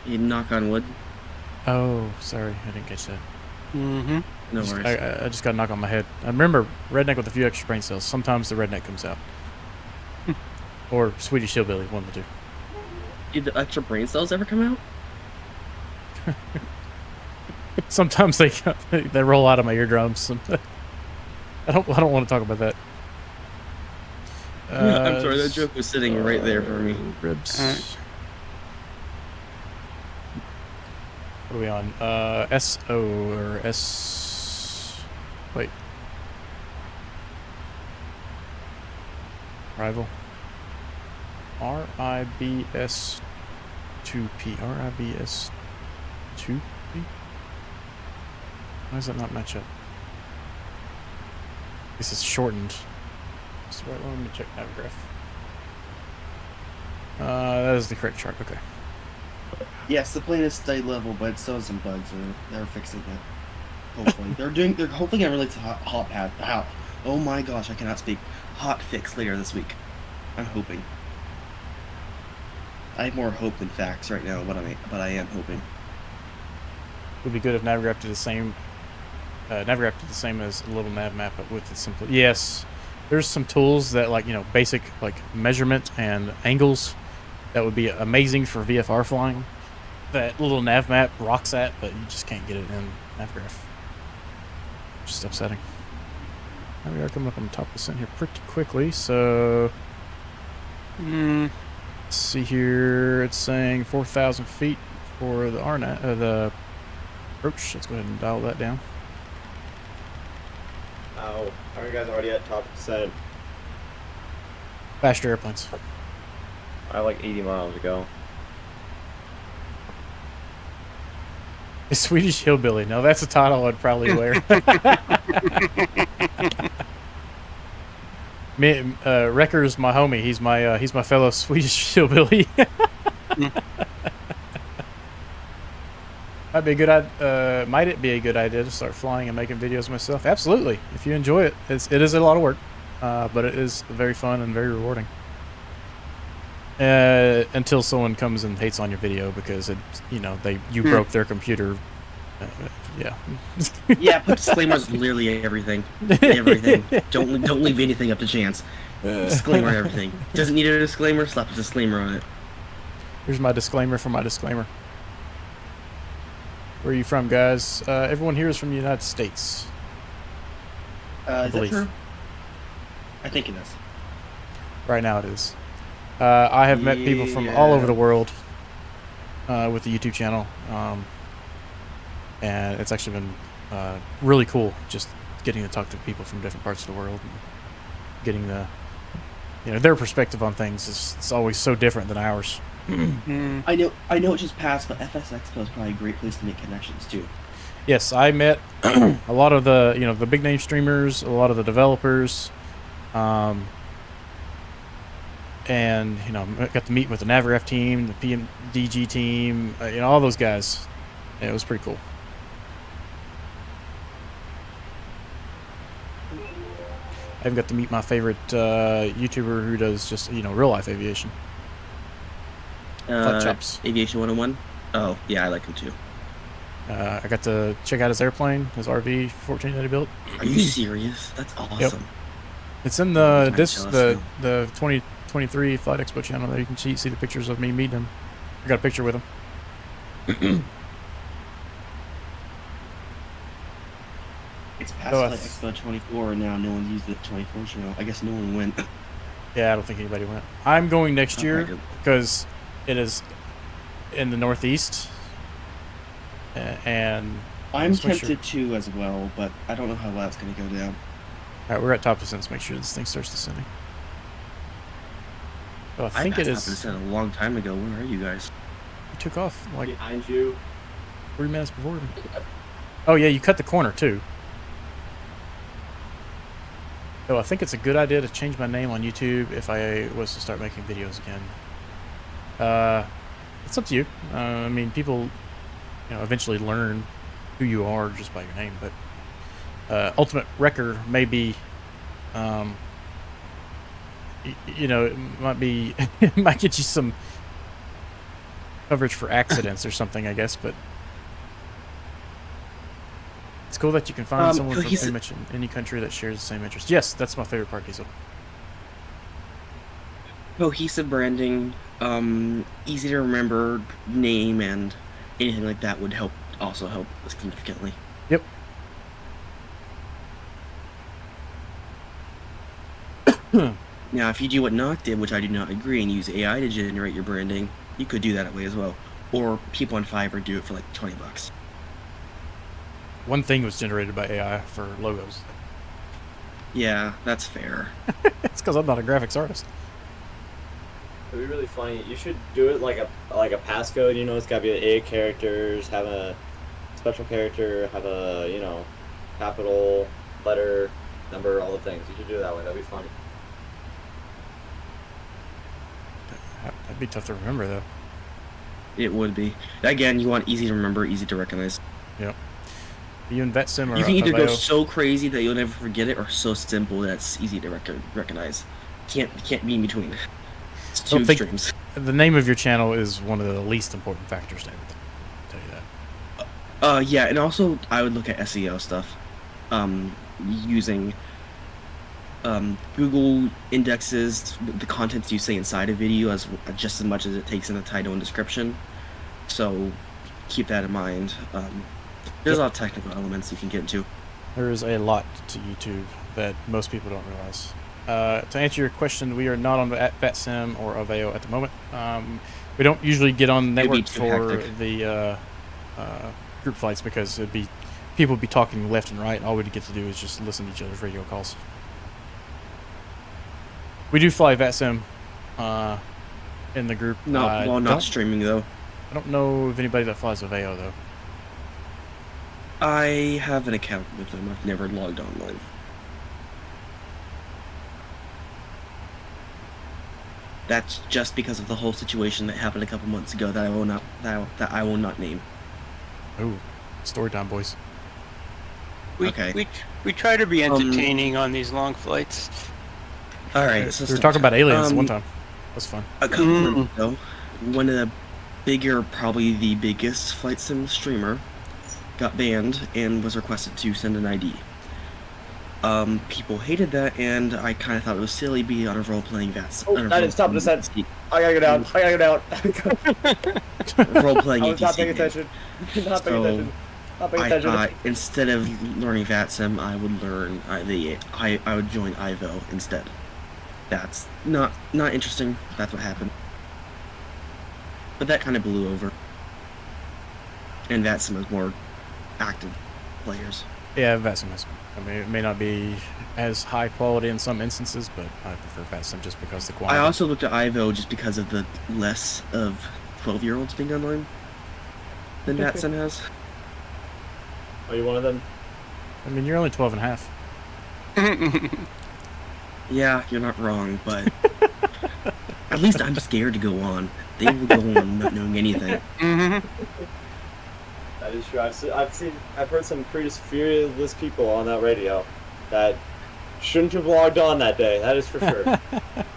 You knock on wood. Oh, sorry, I didn't catch that. Mm-hmm. No worries. I just got a knock on my head. I remember redneck with a few extra brain cells. Sometimes the redneck comes out. Or Swedish hillbilly, one of the two. Did the extra brain cells ever come out? Sometimes they roll out of my eardrums. I don't want to talk about that. I'm sorry, that joke was sitting right there for me. Ribs. Alright. What are we on? SO or S. Wait. Rival. RIBS 2P. RIBS 2P? Why does that not match up? This is shortened. That's the right one. Let me check Navigraph. That is the correct chart. Okay. Yes, the plane is stay level, but still has some bugs. They're fixing it. Hopefully, they're hopefully gonna release a hot pad. Oh my gosh, I cannot speak. Hot fix later this week. I'm hoping. I have more hope than facts right now, but I am hoping. It would be good if Navigraph did the same. Navigraph did the same as a little nav map, but with the simple. Yes, there's some tools that basic measurement and angles that would be amazing for VFR flying. That little nav map rocks at, but you just can't get it in Navigraph. Just upsetting. Now we are coming up on the top of the sun here pretty quickly, so let's see here. It's saying 4,000 feet for the the approach. Let's go ahead and dial that down. Oh, are you guys already at top percent? Faster airplanes. I have like 80 miles to go. A Swedish hillbilly. No, that's a title I'd probably wear. Wrecker's my homie. He's my fellow Swedish hillbilly. Might it be a good idea to start flying and making videos myself? Absolutely. If you enjoy it, it is a lot of work, but it is very fun and very rewarding. Until someone comes and hates on your video because you broke their computer. Yeah. Yeah, put disclaimers on literally everything. Everything. Don't leave anything up to chance. Disclaimer on everything. Doesn't need a disclaimer, slap a disclaimer on it. Here's my disclaimer for my disclaimer. Where are you from, guys? Everyone here is from the United States. Is that true? I think it is. Right now it is. I have met people from all over the world with the YouTube channel. And it's actually been really cool just getting to talk to people from different parts of the world. And getting their perspective on things is always so different than ours. I know it just passed, but FS Expo is probably a great place to make connections too. Yes, I met a lot of the big name streamers, a lot of the developers, and I got to meet with the Navigraph team, the PMDG team, all those guys. Yeah, it was pretty cool. I even got to meet my favorite YouTuber who does just real life aviation. Flat chops. Aviation 101. Oh yeah, I like him too. I got to check out his airplane, his RV 14 that he built. Are you serious? That's awesome. Yep. It's in the 2023 Flight Expo channel there. You can see the pictures of me meeting him. I got a picture with him. It's past Flight Expo 24 now. No one's used the 24 channel. I guess no one went. Yeah, I don't think anybody went. I'm going next year because it is in the Northeast. And I'm tempted to as well, but I don't know how that's going to go down. All right, we're at top descent. Let's make sure this thing starts descending. Oh, I think it is. Descent a long time ago. Where are you guys? You took off like behind you. 3 minutes before me. Oh yeah, you cut the corner too. So I think it's a good idea to change my name on YouTube if I was to start making videos again. It's up to you. I mean, people, eventually learn who you are just by your name. But Ultimate Wrecker may be you know, it might be, it might get you some coverage for accidents or something, I guess, but it's cool that you can find someone from pretty much in any country that shares the same interest. Yes, that's my favorite part, Diesel. Cohesive branding, easy to remember name, and anything like that would also help significantly. Yep. Now, if you do what Knock did, which I do not agree, and use AI to generate your branding, you could do that way as well. Or people on Fiverr do it for like $20. One thing was generated by AI for logos. Yeah, that's fair. It's because I'm not a graphics artist. It'd be really funny. You should do it like a passcode. You know, it's got to be 8 characters. Have a special character. Have a capital letter, number, all the things. You should do it that way. That'd be funny. That'd be tough to remember, though. It would be. Again, you want easy to remember, easy to recognize. Yep. Are you in VetSim or You can either go Aveo? so crazy that you'll never forget it, or so simple that it's easy to recognize. Can't be in between. It's two Don't think- extremes. The name of your channel is one of the least important factors to everything. I'll tell you that. Yeah, and also I would look at SEO stuff. Using Google indexes the contents you say inside a video as just as much as it takes in the title and description. So keep that in mind. There's a lot of technical elements you can get into. There is a lot to YouTube that most people don't realize. To answer your question, we are not on VetSim or Aveo at the moment. We don't usually get on It'd be networks too for hectic. the group flights because people would be talking left and right. All we'd get to do is just listen to each other's radio calls. We do fly VetSim in the group. Not streaming though. I don't know of anybody that flies Aveo though. I have an account with them. I've never logged online. That's just because of the whole situation that happened a couple months ago that I will not name. Ooh, story time, boys. Okay. We try to be entertaining on these long flights. All right. So We were talking about aliens one time. That was fun. A couple months ago, one of the bigger, probably the biggest flight sim streamer, got banned and was requested to send an ID. People hated that, and I kind of thought it was silly be on a role-playing VATS. Oh, I didn't stop in a sec. I gotta go down. I gotta go down. Role-playing I was not paying ATC game. attention. Not paying So, attention. Not paying I attention. thought instead of learning VATSIM, I would learn I would join IVO instead. That's not interesting. That's what happened. But that kind of blew over. And VATSIM is more active players. Yeah, VetSim is. I mean, it may not be as high quality in some instances, but I prefer VetSim just because the quality. I also looked at IVO just because of the less of 12-year-olds being online than VATSIM has. Are you one of them? I mean, you're only 12 and a half. Yeah, you're not wrong, but at least I'm scared to go on. They will go on not knowing anything. That is true. I've heard some pretty fearless people on that radio that shouldn't have logged on that day. That is for sure.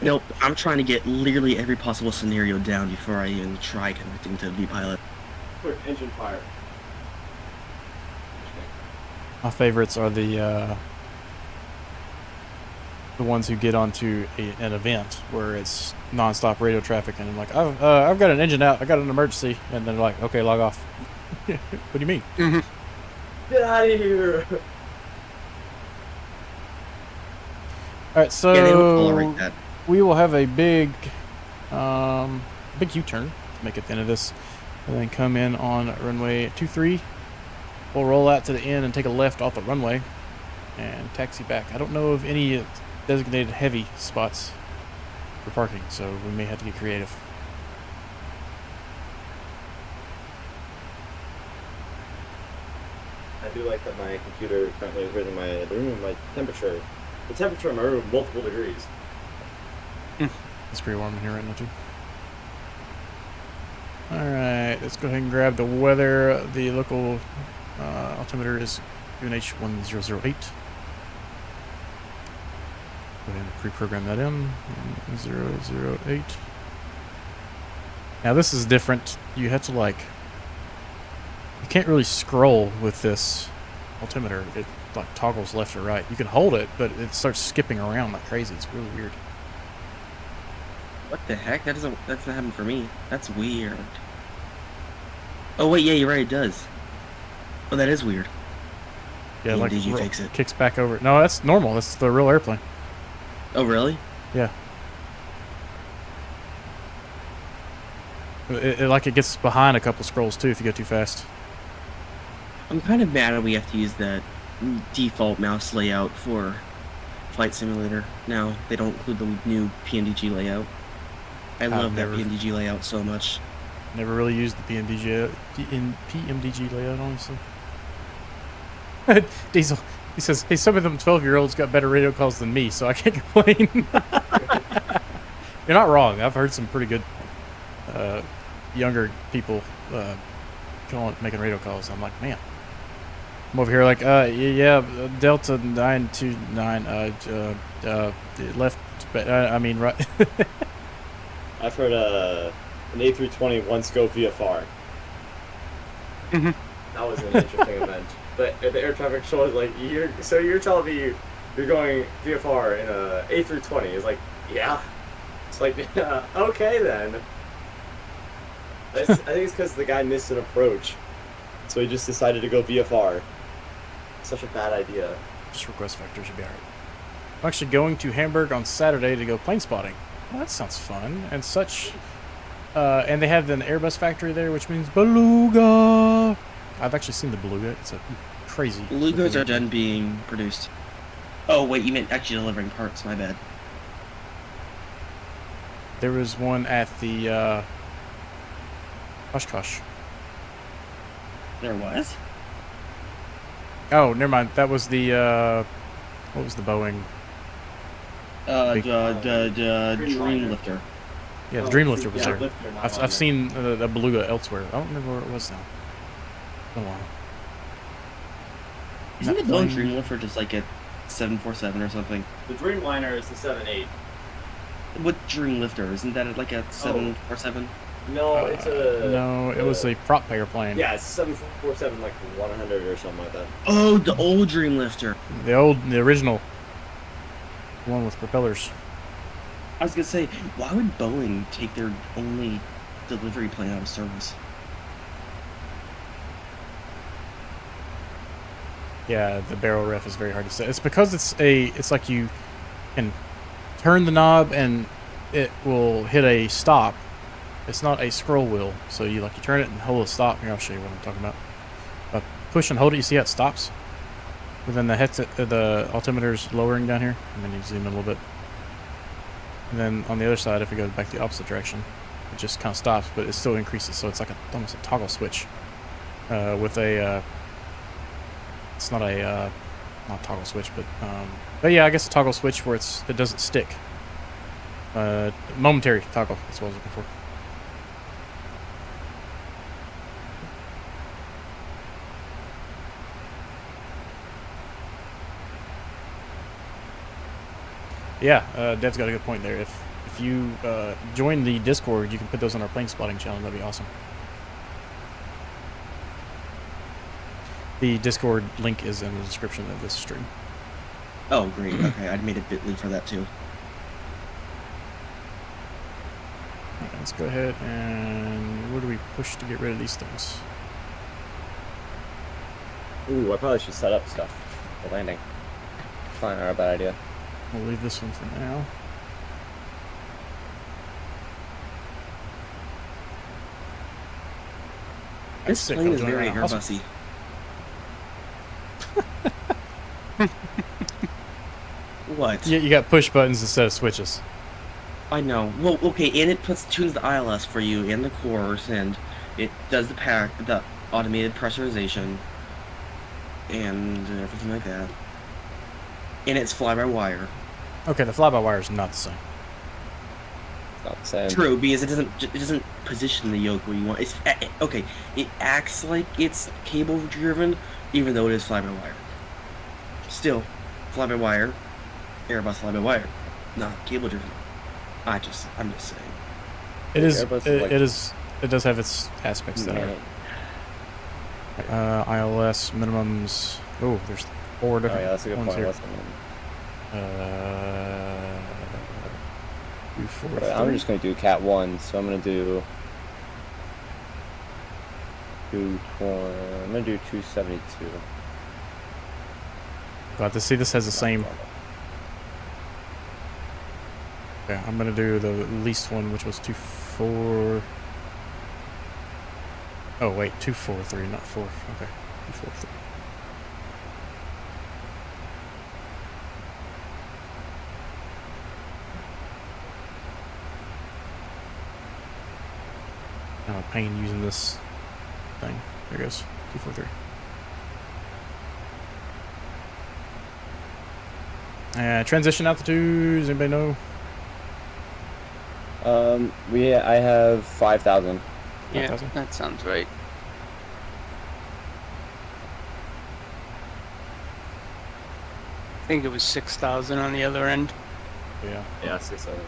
Nope, I'm trying to get literally every possible scenario down before I even try connecting to VPilot. Quick engine fire. My favorites are the ones who get onto an event where it's non-stop radio traffic, and I'm like, I've got an engine out, I got an emergency, and they're like, okay, log off. What do you mean? Get out of here! All right, so Yeah, they don't tolerate that. we will have a big U-turn to make at the end of this, and then come in on runway 23. We'll roll out to the end and take a left off the runway and taxi back. I don't know of any designated heavy spots for parking, so we may have to get creative. I do like that my computer currently is rating my room, my temperature. The temperature in my room multiple degrees. It's pretty warm in here right now too. Alright, let's go ahead and grab the weather. The local altimeter is UNH 1008. Go ahead and pre-program that in. 008. Now this is different. You have to like, you can't really scroll with this altimeter. It like toggles left or right. You can hold it, but it starts skipping around like crazy. It's really weird. What the heck? That's not happening for me. That's weird. Oh wait, yeah, you're right. It does. Oh, that is weird. Yeah, like did you fix it? kicks back over. No, that's normal. That's the real airplane. Oh really? Yeah. It like it gets behind a couple scrolls too if you go too fast. I'm kind of mad that we have to use that default mouse layout for Flight Simulator now. They don't include the new PMDG layout. I love that PMDG layout so much. Never really used the PMDG layout, honestly. Diesel, he says, hey, some of them 12-year-olds got better radio calls than me, so I can't complain. You're not wrong. I've heard some pretty good younger people making radio calls. I'm like, man. I'm over here like, yeah, Delta 929, left, I mean, right. I've heard an A320 once go VFR. Mhm. That was an interesting event. But the air traffic control is like, you're telling me you're going VFR in a A320? It's like, yeah. It's like, okay then. I think it's because the guy missed an approach, so he just decided to go VFR. Such a bad idea. Just request factor should be alright. I'm actually going to Hamburg on Saturday to go plane spotting. Well, that sounds fun. And such. And they have an Airbus factory there, which means beluga. I've actually seen the beluga. It's a crazy. Belugas are done being produced. Oh wait, you meant actually delivering parts. My bad. There was one at the Oshkosh. There was. Oh, never mind. That was the what was the Boeing? The Dreamlifter. Yeah, the Dreamlifter was there. I've seen the beluga elsewhere. I don't remember where it was now. Been a while. Isn't the Boeing Dreamlifter just like a 747 or something? The Dreamliner is the 7.8. What Dreamlifter? Isn't that like a 747? No, it's a... No, it was a prop airplane. Yeah, it's 747, like 100 or something like that. Oh, the old Dreamlifter. The original one with propellers. I was gonna say, why would Boeing take their only delivery plane out of service? Yeah, the barrel ref is very hard to set. It's because it's like you can turn the knob and it will hit a stop. It's not a scroll wheel, so you turn it and hold a stop. Here, I'll show you what I'm talking about. Push and hold it. You see how it stops? But then the headset, the altimeter's lowering down here, and then you zoom in a little bit. And then on the other side, if it goes back the opposite direction, it just kind of stops, but it still increases. So it's like almost a toggle switch with a. It's not a not toggle switch, but yeah, I guess a toggle switch where it doesn't stick. Momentary toggle. That's what I was looking for. Yeah, Dev's got a good point there. If you join the Discord, you can put those on our plane spotting channel. That'd be awesome. The Discord link is in the description of this stream. Oh, great. Okay, I made a bit.ly for that too. Alright, let's go ahead and where do we push to get rid of these things? Ooh, I probably should set up stuff for landing. Fine, not a bad idea. We'll leave this one for now. This Sick, plane I'm is doing very it. Awesome. Airbussy. What? Yeah, you got push buttons instead of switches. I know. Well, okay, and it tunes the ILS for you and the course, and it does the automated pressurization, and everything like that. And it's fly-by-wire. Okay, the fly-by-wire is not the same. It's not the same. True, because it doesn't position the yoke where you want. It's okay. It acts like it's cable-driven, even though it is fly-by-wire. Still, fly-by-wire. Airbus fly-by-wire, not cable-driven. I'm just saying. It is. Airbus is It, like- it is. It does have its aspects that are. ILS minimums. Oh, there's 4 Oh different yeah, that's a good ones point. here. What's the name? 2, 4, Right, I'm just going to do Cat 1, so I'm going to do... I'm going to do 272. Glad to see this has the same. Okay, I'm gonna do the least one, which was 2-4. Oh wait, 2-4-3, not 4. Okay, 2-4-3. Oh, pain using this thing. There it goes. 2-4-3. Transition altitudes. Anybody know? I have 5,000. Yeah, 5,000? that sounds right. I think it was 6,000 on the other end. Yeah. Yeah, 6,000.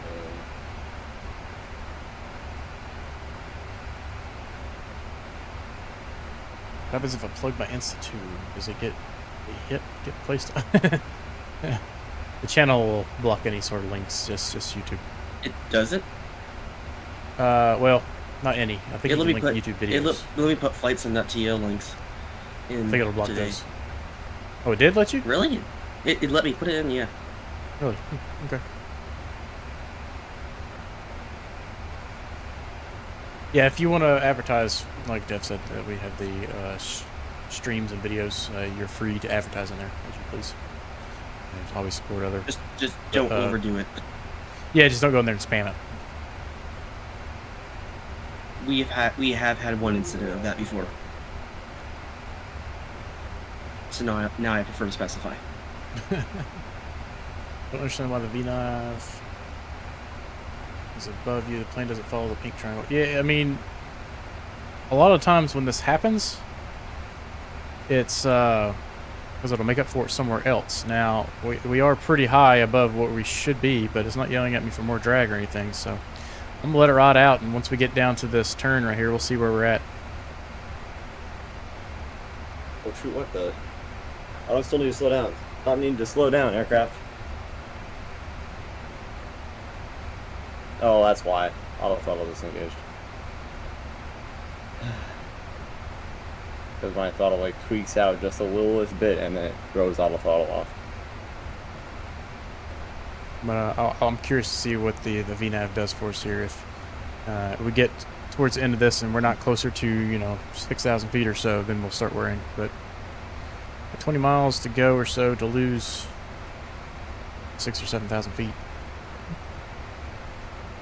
What happens if I plug my Insta tube? Does it get placed? The channel will block any sort of links. Just YouTube. It does it. Well, not any. I think It you let can me link put YouTube videos. let me put flights and .to links in I think it'll block today. those. Oh, it did let you? Really? It let me put it in. Yeah. Really? Okay. Yeah, if you want to advertise, like Jeff said, that we have the streams and videos, you're free to advertise in there as you please. And always support other. Just don't uh, overdo it. Yeah, just don't go in there and spam it. We have had one incident of that before. So now I prefer to specify. Don't understand why the VNAV is above you. The plane doesn't follow the pink triangle. Yeah, I mean, a lot of times when this happens, it's because it'll make up for it somewhere else. Now, we are pretty high above what we should be, but it's not yelling at me for more drag or anything, so I'm going to let it ride out, and once we get down to this turn right here, we'll see where we're at. Oh shoot, what the? I don't still need to slow down. Stop needing to slow down, aircraft. Oh, that's why. Auto throttle disengaged. Because my throttle like tweaks out just a littlest bit and then it throws auto throttle off. But I'm curious to see what the VNAV does for us here. If we get towards the end of this and we're not closer to 6,000 feet or so, then we'll start worrying. But 20 miles to go or so to lose 6,000 or 7,000 feet.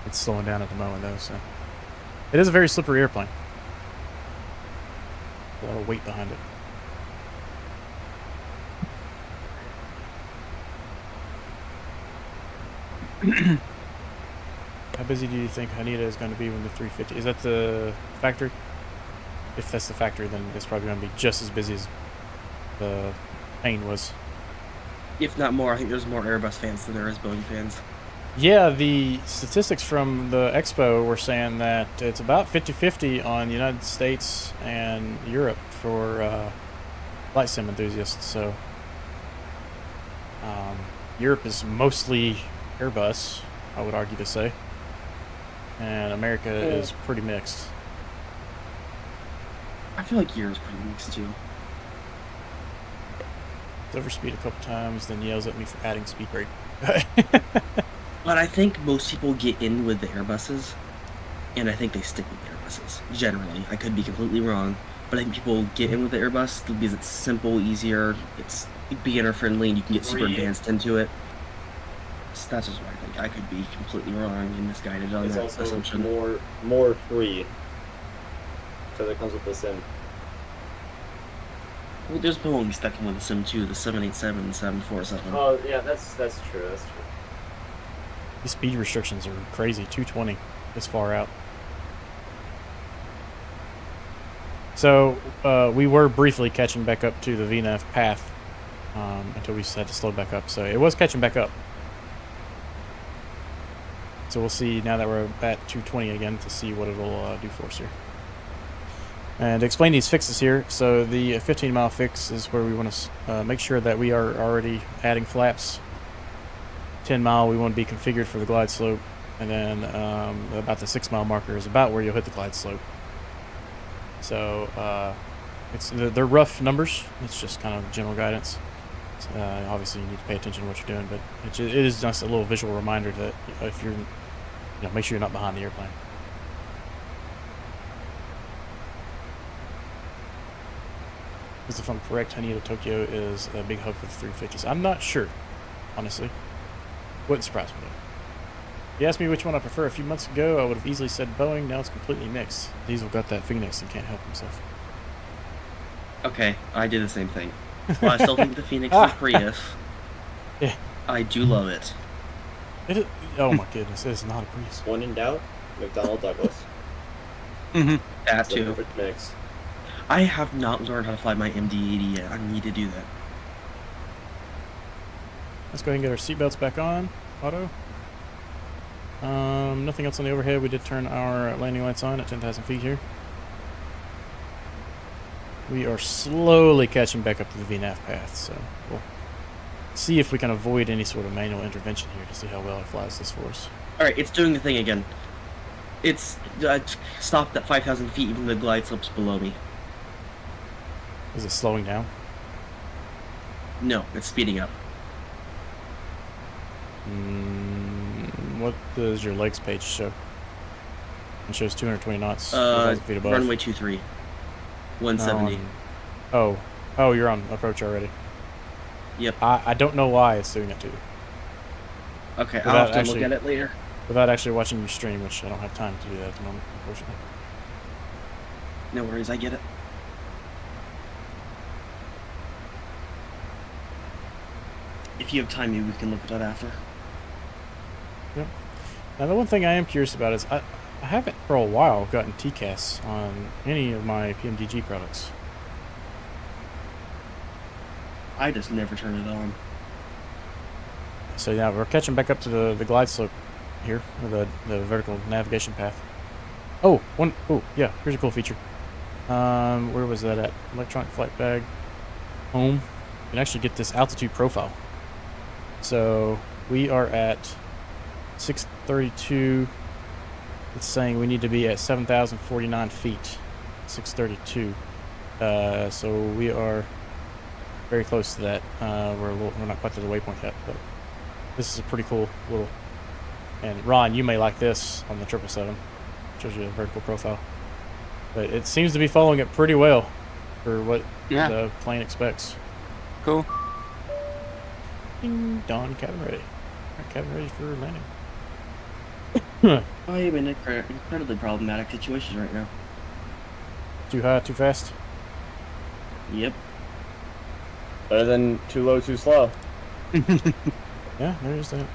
It's slowing down at the moment though, so it is a very slippery airplane. A lot of weight behind it. How busy do you think Haneda is going to be when the 350? Is that the factory? If that's the factory, then it's probably going to be just as busy as the plane was. If not more, I think there's more Airbus fans than there is Boeing fans. Yeah, the statistics from the expo were saying that it's about 50-50 on the United States and Europe for flight sim enthusiasts. So Europe is mostly Airbus, I would argue to say, and America is pretty mixed. I feel like Europe's pretty mixed too. It's overspeed a couple times, then yells at me for adding speed brake. But I think most people get in with the Airbuses, and I think they stick with the Airbuses, generally. I could be completely wrong, but I think people get in with the Airbus because it's simple, easier, it's beginner-friendly, and you can get super advanced into it. So that's just what I think. I could be completely wrong and misguided on It's that also assumption. more free. Because it comes with the sim. Well, there's Boeing stuck in with the Sim too, the 787 and 747. Oh yeah, that's true. That's true. These speed restrictions are crazy. 220 this far out. So we were briefly catching back up to the VNAV path until we had to slow back up. So it was catching back up. So we'll see now that we're at 220 again to see what it'll do for us here. And to explain these fixes here, so the 15-mile fix is where we want to make sure that we are already adding flaps. 10-mile, we want to be configured for the glide slope. And then about the 6-mile marker is about where you'll hit the glide slope. So they're rough numbers. It's just kind of general guidance. Obviously, you need to pay attention to what you're doing, but it is just a little visual reminder that if you're, make sure you're not behind the airplane. Because if I'm correct, Haneda Tokyo is a big hub for the 350s. I'm not sure, honestly. Wouldn't surprise me though. If you asked me which one I prefer a few months ago, I would have easily said Boeing. Now it's completely mixed. Diesel got that Phoenix and can't help himself. Okay, I did the same thing. While I still think the Phoenix is a Prius, Yeah. I do love it. It is, oh my goodness, it is not a Prius. When in doubt, McDonnell Douglas. Mm-hmm. That It's the too. perfect mix. I have not learned how to fly my MD-80 yet. I need to do that. Let's go ahead and get our seatbelts back on. Auto. Nothing else on the overhead. We did turn our landing lights on at 10,000 feet here. We are slowly catching back up to the VNAV path, so we'll see if we can avoid any sort of manual intervention here to see how well it flies this for us. Alright, it's doing the thing again. It's stopped at 5,000 feet, even the glide slope's below me. Is it slowing down? No, it's speeding up. What does your legs page show? It shows 220 knots, 4,000 feet above. Runway 23. 170. Oh, you're on approach already. Yep. I don't know why it's doing it to you. Okay, Without I'll have to actually- look at it later. Without actually watching your stream, which I don't have time to do that at the moment, unfortunately. No worries, I get it. If you have time, maybe we can look at that after. Yep. Now, the one thing I am curious about is I haven't for a while gotten TCAS on any of my PMDG products. I just never turn it on. So yeah, we're catching back up to the glide slope here, or the vertical navigation path. Oh, yeah, here's a cool feature. Where was that at? Electronic flight bag, home. You can actually get this altitude profile. So we are at 632. It's saying we need to be at 7,049 feet. 632. So we are very close to that. We're not quite to the waypoint yet, but this is a pretty cool little. And Ron, you may like this on the 777. Shows you a vertical profile, but it seems to be following it pretty well for what the plane expects. Cool. Ding dong, cabin ready. Alright, cabin ready for landing. I am in an incredibly problematic situation right now. Too high, too fast. Yep. Better than too low, too slow. Yeah, there's that.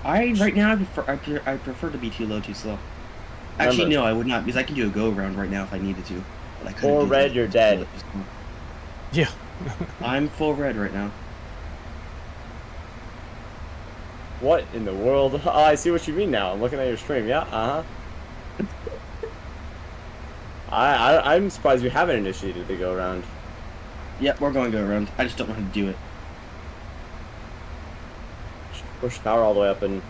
Right now I prefer to be too low, too slow. Actually, Remember- no, I would not, because I can do a go around right now if I needed to. But I couldn't Full do red, that. you're dead. Yeah. I'm full red right now. What in the world? Oh, I see what you mean now. I'm looking at your stream. Yeah, I'm surprised you haven't initiated the go around. Yep, we're going to go around. I just don't know how to do it. Just push power all the way up and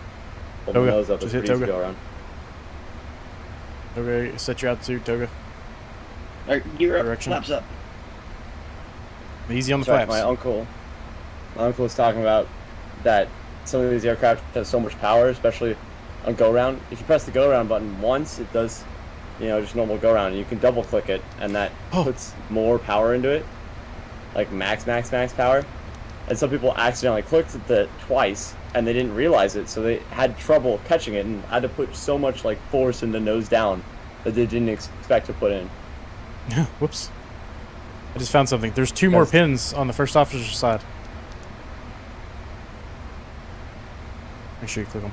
hold the Toga, nose up. just It's hit pretty easy to Toga. go around. Okay, set your altitude, Toga. Alright, gear up, Direction. flaps up. Easy on the Sorry, flaps. my uncle was talking about that some of these aircraft have so much power, especially on go around. If you press the go around button once, it does, just normal go around. You can double click it, and that puts more power into it, like max power. And some people accidentally clicked it twice, and they didn't realize it, so they had trouble catching it, and had to put so much force into nose down that they didn't expect to put in. Whoops. I just found something. There's two more Yes. pins on the first officer's side. Make sure you click them.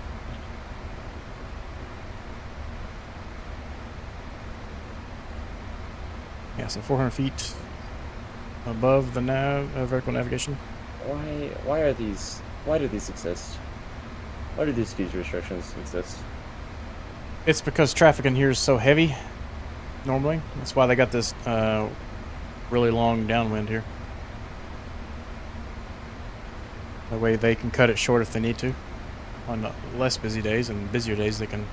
Yeah, so 400 feet above the vertical navigation. Why do these exist? Why do these speed restrictions exist? It's because traffic in here is so heavy, normally. That's why they got this really long downwind here. That way they can cut it short if they need to. On less busy days and busier days, they can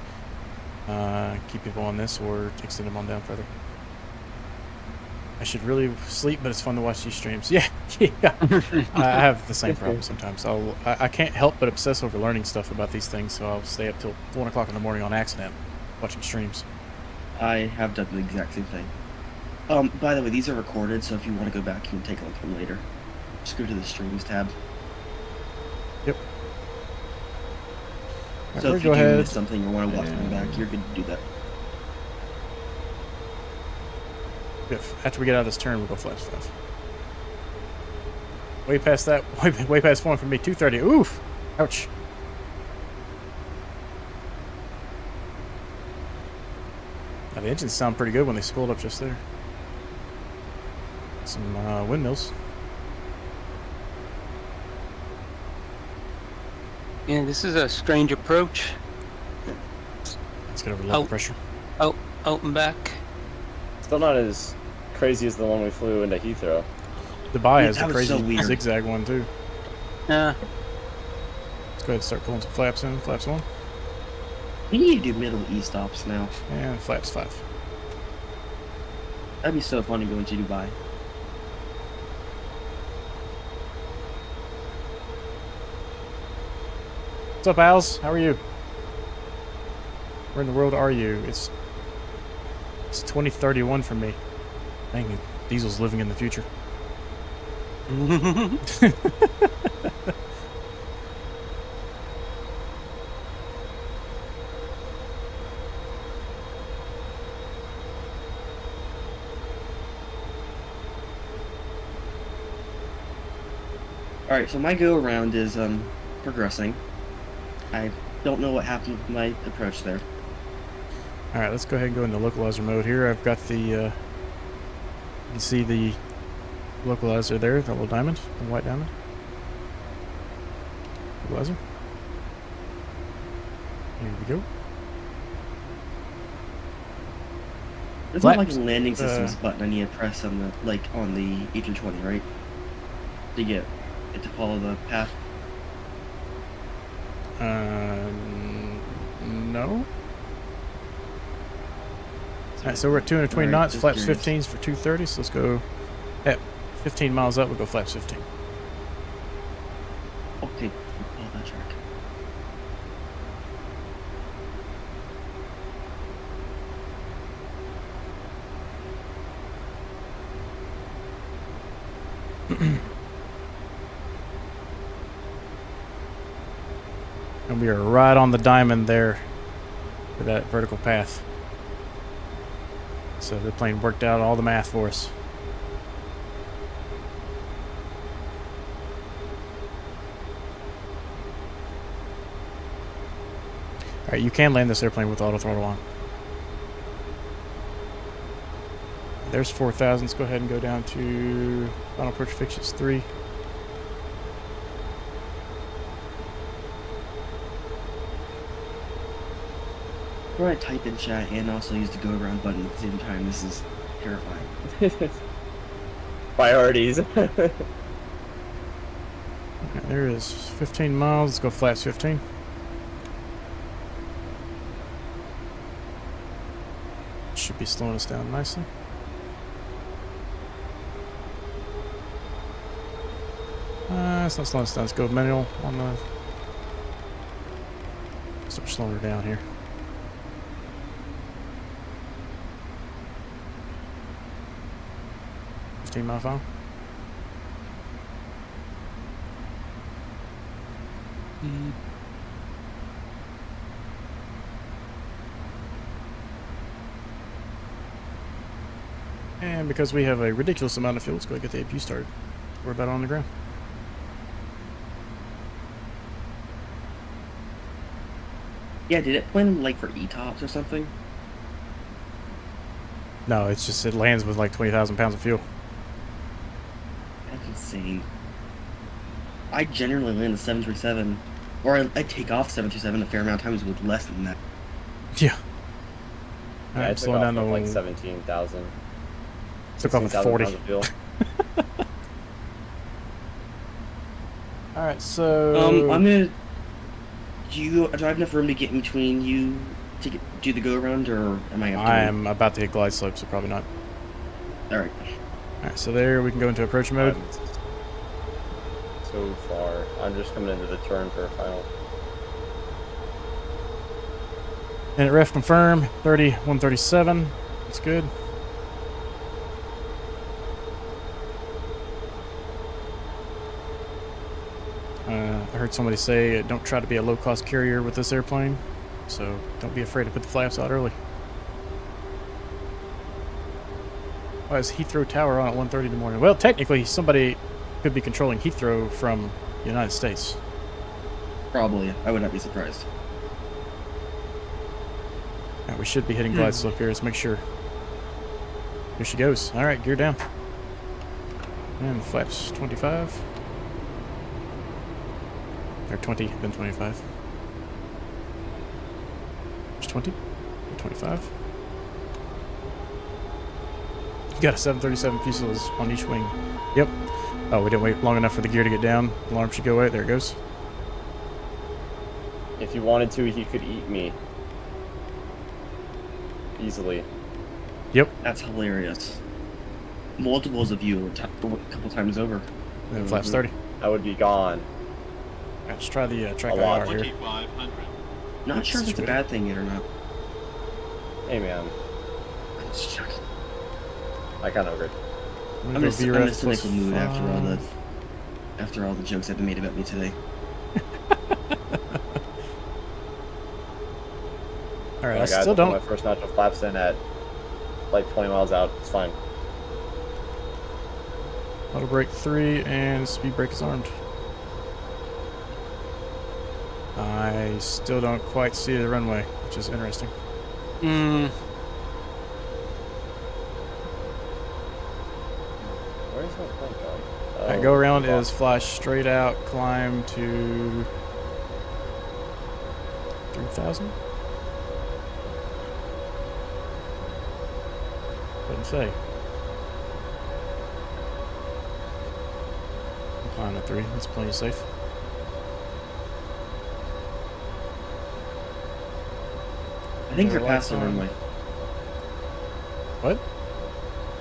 keep people on this or extend them on down further. I should really sleep, but it's fun to watch these streams. Yeah, yeah. I have the same problem sometimes. I can't help but obsess over learning stuff about these things, so I'll stay up till 1 o'clock in the morning on accident watching streams. I have done the exact same thing. By the way, these are recorded, so if you want to go back, you can take a look at them later. Just go to the streams tab. Yep. So Alright, if go you do ahead. miss something or want to watch them back, you're good to do that. After we get out of this turn, we'll go flaps 5. Way past that. Way past 1 for me. 230. Oof. Ouch. Now, the engines sound pretty good when they spooled up just there. Some windmills. Yeah, this is a strange approach. Let's get over level Oh. pressure. Out and back. Still not as crazy as the one we flew into Heathrow. Dubai Yeah, has the that was crazy so weird. zigzag one too. Yeah. Let's go ahead and start pulling some flaps in. Flaps 1 We need to do Middle East stops now. and flaps 5. That'd be so fun to go into Dubai. What's up, Als? How are you? Where in the world are you? It's 2031 for me. Dang it. Diesel's living in the future. Alright, so my go around is progressing. I don't know what happened with my approach there. Alright, let's go ahead and go into localizer mode here. I've got the, you can see the localizer there, the little diamond, the white diamond. Localizer. Here we go. There's not like Flaps, a landing systems button I need to press on the on the A320, right? To get it to follow the path. No. Alright, so we're at 220 Alright, knots, just flaps curious. 15s for 230, so let's go at 15 miles up, we'll go flaps 15. Okay, follow that track. And we are right on the diamond there for that vertical path. So the plane worked out all the math for us. Alright, you can land this airplane with auto throttle on. There's 4,000. Let's go ahead and go down to final approach fixtures 3. We're gonna type in chat and also use the go around button at the same time. This is terrifying. Priorities. Okay, there is 15 miles. Let's go flaps 15. Should be slowing us down nicely. It's not slowing us down. Let's go manual on the. Start slowing her down here. $15 mile. And because we have a ridiculous amount of fuel, let's go and get the APU started. We're about on the ground. Yeah, did it plan like for ETOPS or something? No, it's just it lands with like 20,000 pounds of fuel. That's insane. I generally land the 737 Or I take off 727 a fair amount of times with less than that. Yeah. Yeah, I Alright, took slowing off down to with like 17,000. took off with 16,000 40. pounds of fuel. Alright, so I'm gonna. Do I have enough room to get in between you to do the go around, or am I? Have to I wait? am about to hit glide slope, so probably not. All right. Alright, so there we can go into approach mode. I'm so far. I'm just coming into the turn for a final. And ref confirm 137. That's good. I heard somebody say don't try to be a low-cost carrier with this airplane, so don't be afraid to put the flaps out early. Why is Heathrow Tower on at 1:30 in the morning? Well, technically, somebody could be controlling Heathrow from the United States. Probably. I would not be surprised. Alright, we should be hitting glide slope here. Let's make sure. Here she goes. Alright, gear down. And flaps 25. Or 20, then 25. There's 20, then 25. You got a 737 fuselage on each wing. Yep. Oh, we didn't wait long enough for the gear to get down. Alarm should go away. There it goes. If you wanted to, he could eat me. Easily. Yep. That's hilarious. Multiples of you a couple times over. And flaps 30. I would be gone. Alright, let's try the track A lot. IR here. Not sure if it's a bad thing yet or not. Hey man, I'm just joking. I kind of agree. I'm I'm gonna in go a VREF cynical plus mood five. after all the jokes that have been made about me today. Alright, I Guys, still I'll put don't. my first notch of flaps in at like 20 miles out. It's fine. Auto brake 3 and speed brake is armed. I still don't quite see the runway, which is interesting. Where's my plane going? Alright, go around is fly straight out, climb to 3,000? Doesn't say. I'm flying at 3, that's plenty safe. I think There you're are past the lights on. runway. What?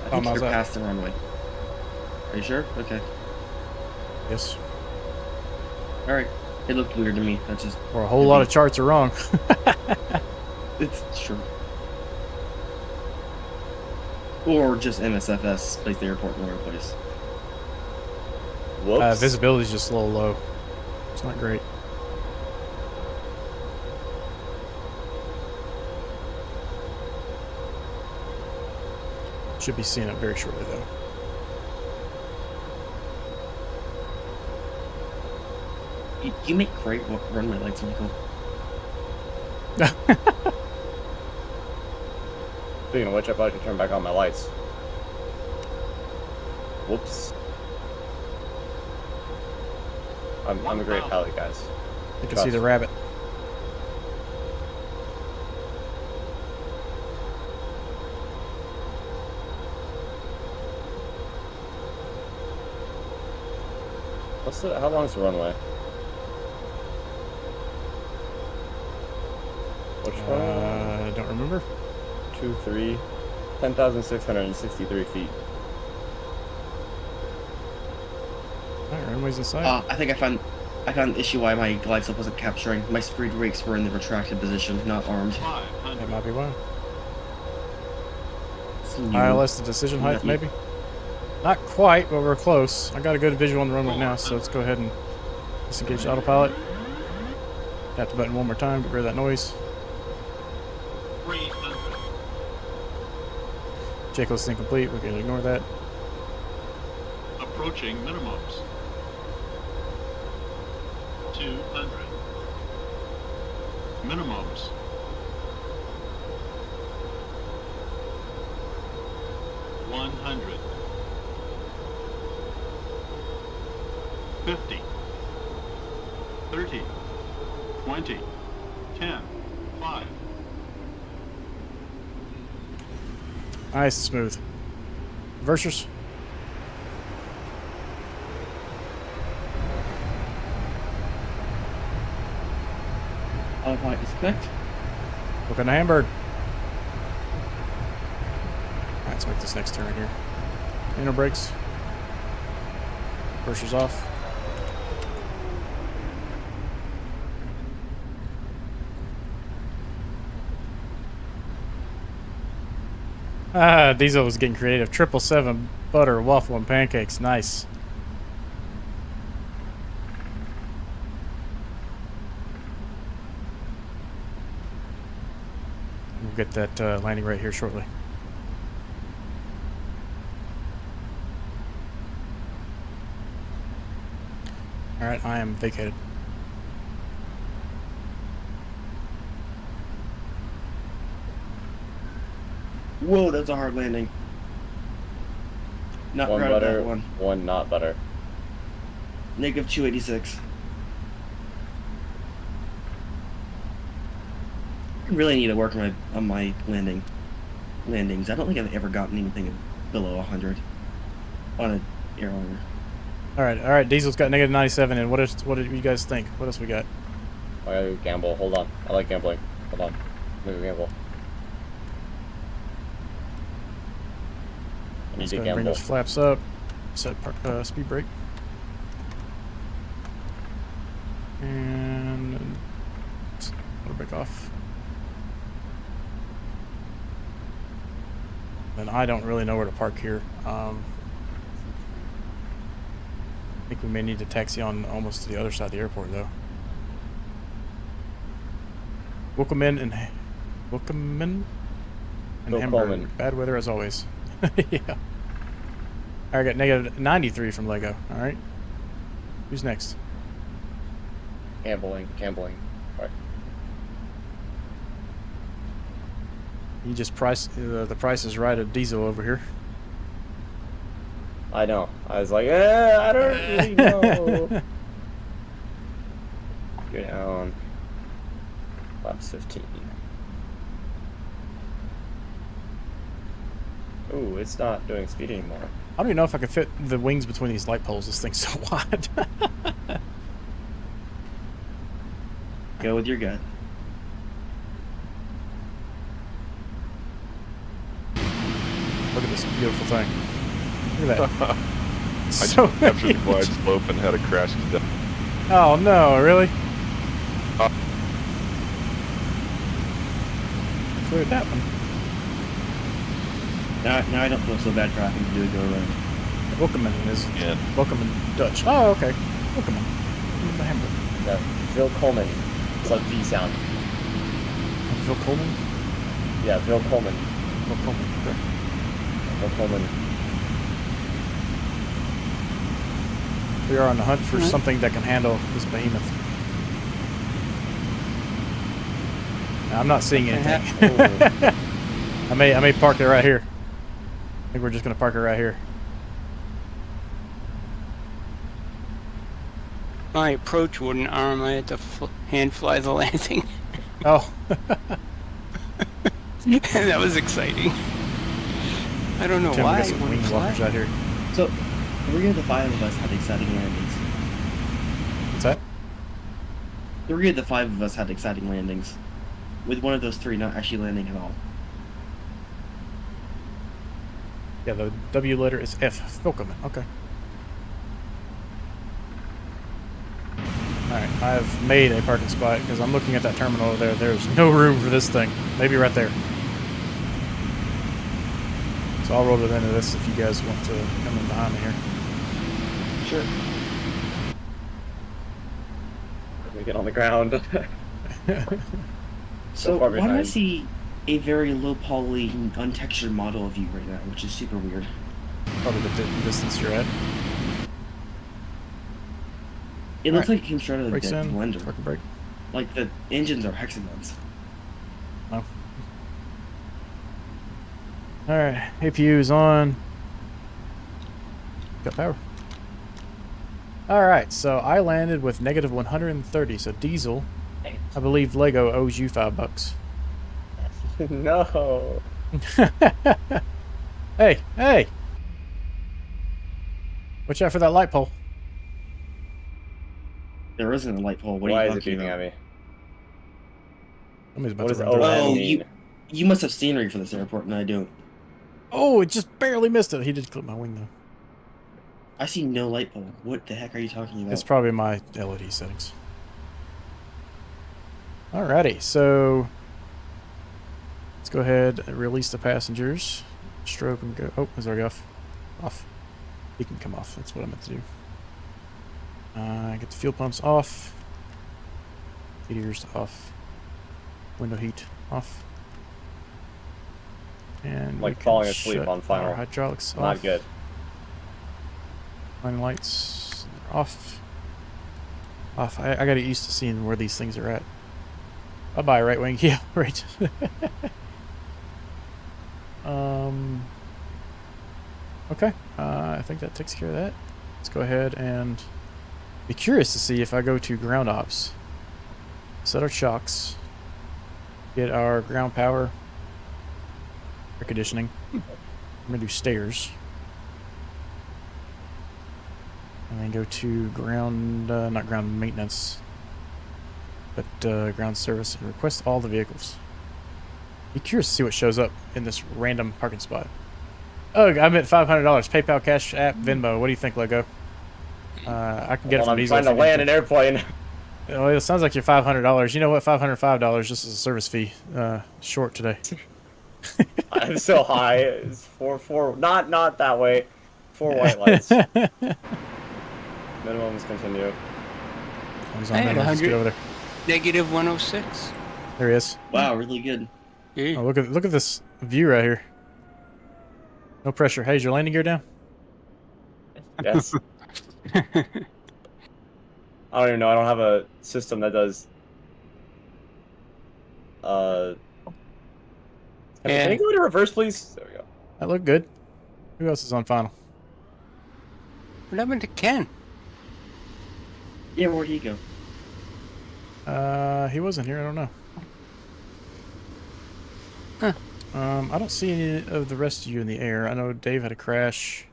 I think miles you're out. past the runway. Are you sure? Okay. Yes. All right. It looked weird to me. That's just. Or a whole lot of charts are wrong. It's true. Or just MSFS placed the airport in the wrong place. Whoops. Visibility's just a little low. It's not great. Should be seeing it very shortly, though. You make great runway lights, Michael. Speaking of which, I probably should turn back on my lights. Whoops. I'm a great pilot, guys. You can see the rabbit. How long is the runway? Which one? I don't remember. 10,663 feet. Alright, runway's inside. I think I found the issue why my glide slope wasn't capturing. My speed brakes were in the retracted position, not armed. That might be why. It's new. ILS the decision height, Lucky. maybe? Not quite, but we're close. I got a good visual on the runway now, so let's go ahead and disengage the autopilot. Tap the button one more time, get rid of that noise. Checklist incomplete, we can ignore that. Approaching minimums. 200. Minimums. 100. 50. 30. 20, 10, 5, Nice and smooth. Reversers. Autopilot disconnect. Looking to Hamburg. Alright, let's make this next turn here. Inner brakes. Reversers off. Ah, Diesel was getting creative. 777 butter, waffle, and pancakes. Nice. We'll get that landing right here shortly. Alright, I am vacated. Whoa, that's a hard landing. Not One proud of butter, that one. one not butter. Negative 286. I really need to work on my landings. I don't think I've ever gotten anything below 100 on an airliner. Alright, Diesel's got negative 97, and what do you guys think? What else we got? I gotta gamble. Hold on. I like gambling. Hold on. Let me gamble. I need Let's to go ahead and bring gamble. those flaps up. Set speed brake. And motor brake off. And I don't really know where to park here. I think we may need to taxi on almost to the other side of the airport, though. Welcome and Willkommen. Hamburg. Bad weather as always. Yeah. I got negative 93 from Lego. All right. Who's next? Gambling. Alright. You just the price is right of Diesel over here. I know. I was like, I don't really know. Go down. Laps 15. Ooh, it's not doing speed anymore. I don't even know if I can fit the wings between these light poles. This thing's so wide. Go with your gut. Look at this beautiful thing. Look at that. I So just captured the huge. glide slope and had a crash to death. Oh no, really? Cleared that one. Now I don't feel so bad for having to do a go around. Welcome is Yeah. welcome in Dutch. Oh, okay. Welcome in the Hamburg. Yeah, Phil Coleman. It's like V sound. Phil Coleman? Yeah, Phil Coleman. Phil Coleman. Okay. Phil Coleman. We are on the hunt for Alright. something that can handle this behemoth. Now, I'm not seeing anything. I may park it right here. I think we're just gonna park it right here. My approach wooden arm, I had to hand fly the landing. Oh. That was exciting. I don't know Tim, we why. got some wing walkers out here. So, 3 of the 5 of us had exciting landings. What's that? 3 of the 5 of us had exciting landings. With one of those 3 not actually landing at all. Yeah, the W letter is F. Welcome. Okay. Alright, I've made a parking spot because I'm looking at that terminal over there. There's no room for this thing. Maybe right there. So I'll roll it into this if you guys want to come in behind me here. Sure. Let me get on the ground. So, far why do I behind. see a very low poly, untextured model of you right now, which is super weird? Probably the distance you're at. It looks Alright. like it came straight out of the Brakes in. blender. Parking brake. Like the engines are hexagons. No. Alright, APU's on. Got power. Alright, so I landed with negative 130, so Diesel I believe Lego owes you $5. No. Hey, hey! Watch out for that light pole. There isn't a light pole. What Why are is you it talking beeping about? at me? Somebody's about What to does run through it. ON Oh, mean? you must have scenery for this airport, and I don't. Oh, it just barely missed it. He did clip my wing, though. I see no light pole. What the heck are you talking about? It's probably my LED settings. Alrighty, so let's go ahead and release the passengers. Strobe and go. Oh, is already off. Off. He can come off. That's what I meant to do. Get the fuel pumps off. Heaters off. Window heat off. And Like we can falling asleep shut on final. our hydraulics Not off. good. Running lights off. Off. I gotta get used to seeing where these things are at. Bye-bye, right wing. Yeah, right. Okay. I think that takes care of that. Let's go ahead and be curious to see if I go to ground ops. Set our shocks. Get our ground power. Air conditioning. I'm gonna do stairs. And then go to ground, not ground maintenance, but ground service, and request all the vehicles. Be curious to see what shows up in this random parking spot. Oh, I meant $500. PayPal, Cash App, Venmo. What do you think, Lego? I can get it Well, from I'm Diesel. trying to land an airplane. Well, it sounds like you're $500. You know what? $505 just as a service fee. Short today. I'm so high. It's four. Not that way. 4 white lights. Minimums continue. He's on Hey, there. Let's get over there. Negative 106. There he is. Wow, really good. Yeah. Oh, look at this view right here. No pressure. Hey, is your landing gear down? Yes. I don't even know. I don't have a system that does. Can you go into reverse, please? There we go. That looked good. Who else is on final? What happened to Ken? Yeah, where'd he go? He wasn't here. I don't know. Huh. I don't see any of the rest of you in the air. I know Dave had a crash.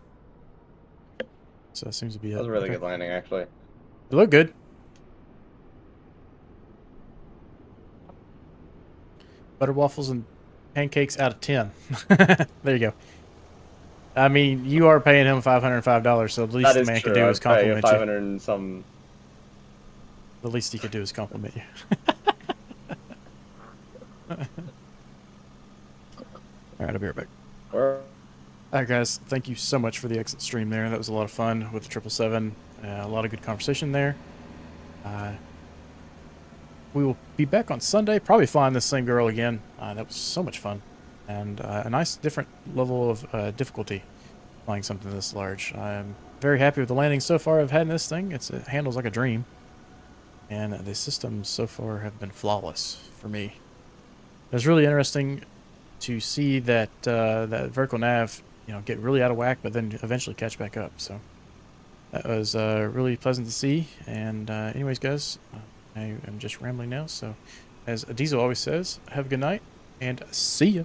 So that seems to be it. That was a really Okay. good landing, actually. It looked good. Butter waffles and pancakes out of 10. There you go. I mean, you are paying him $505, so the least That the is man true. could do I'd is pay compliment you. 500 and some. The least he could do is compliment you. Alright, I'll be right back. Or Alright guys, thank you so much for the exit stream there. That was a lot of fun with the 777. A lot of good conversation there. We will be back on Sunday, probably flying this same girl again. That was so much fun. And a nice different level of difficulty flying something this large. I'm very happy with the landing so far I've had in this thing. It handles like a dream. And the systems so far have been flawless for me. It was really interesting to see that that vertical nav, get really out of whack, but then eventually catch back up. So that was really pleasant to see. And anyways, guys, I am just rambling now. So as Diesel always says, have a good night and see ya.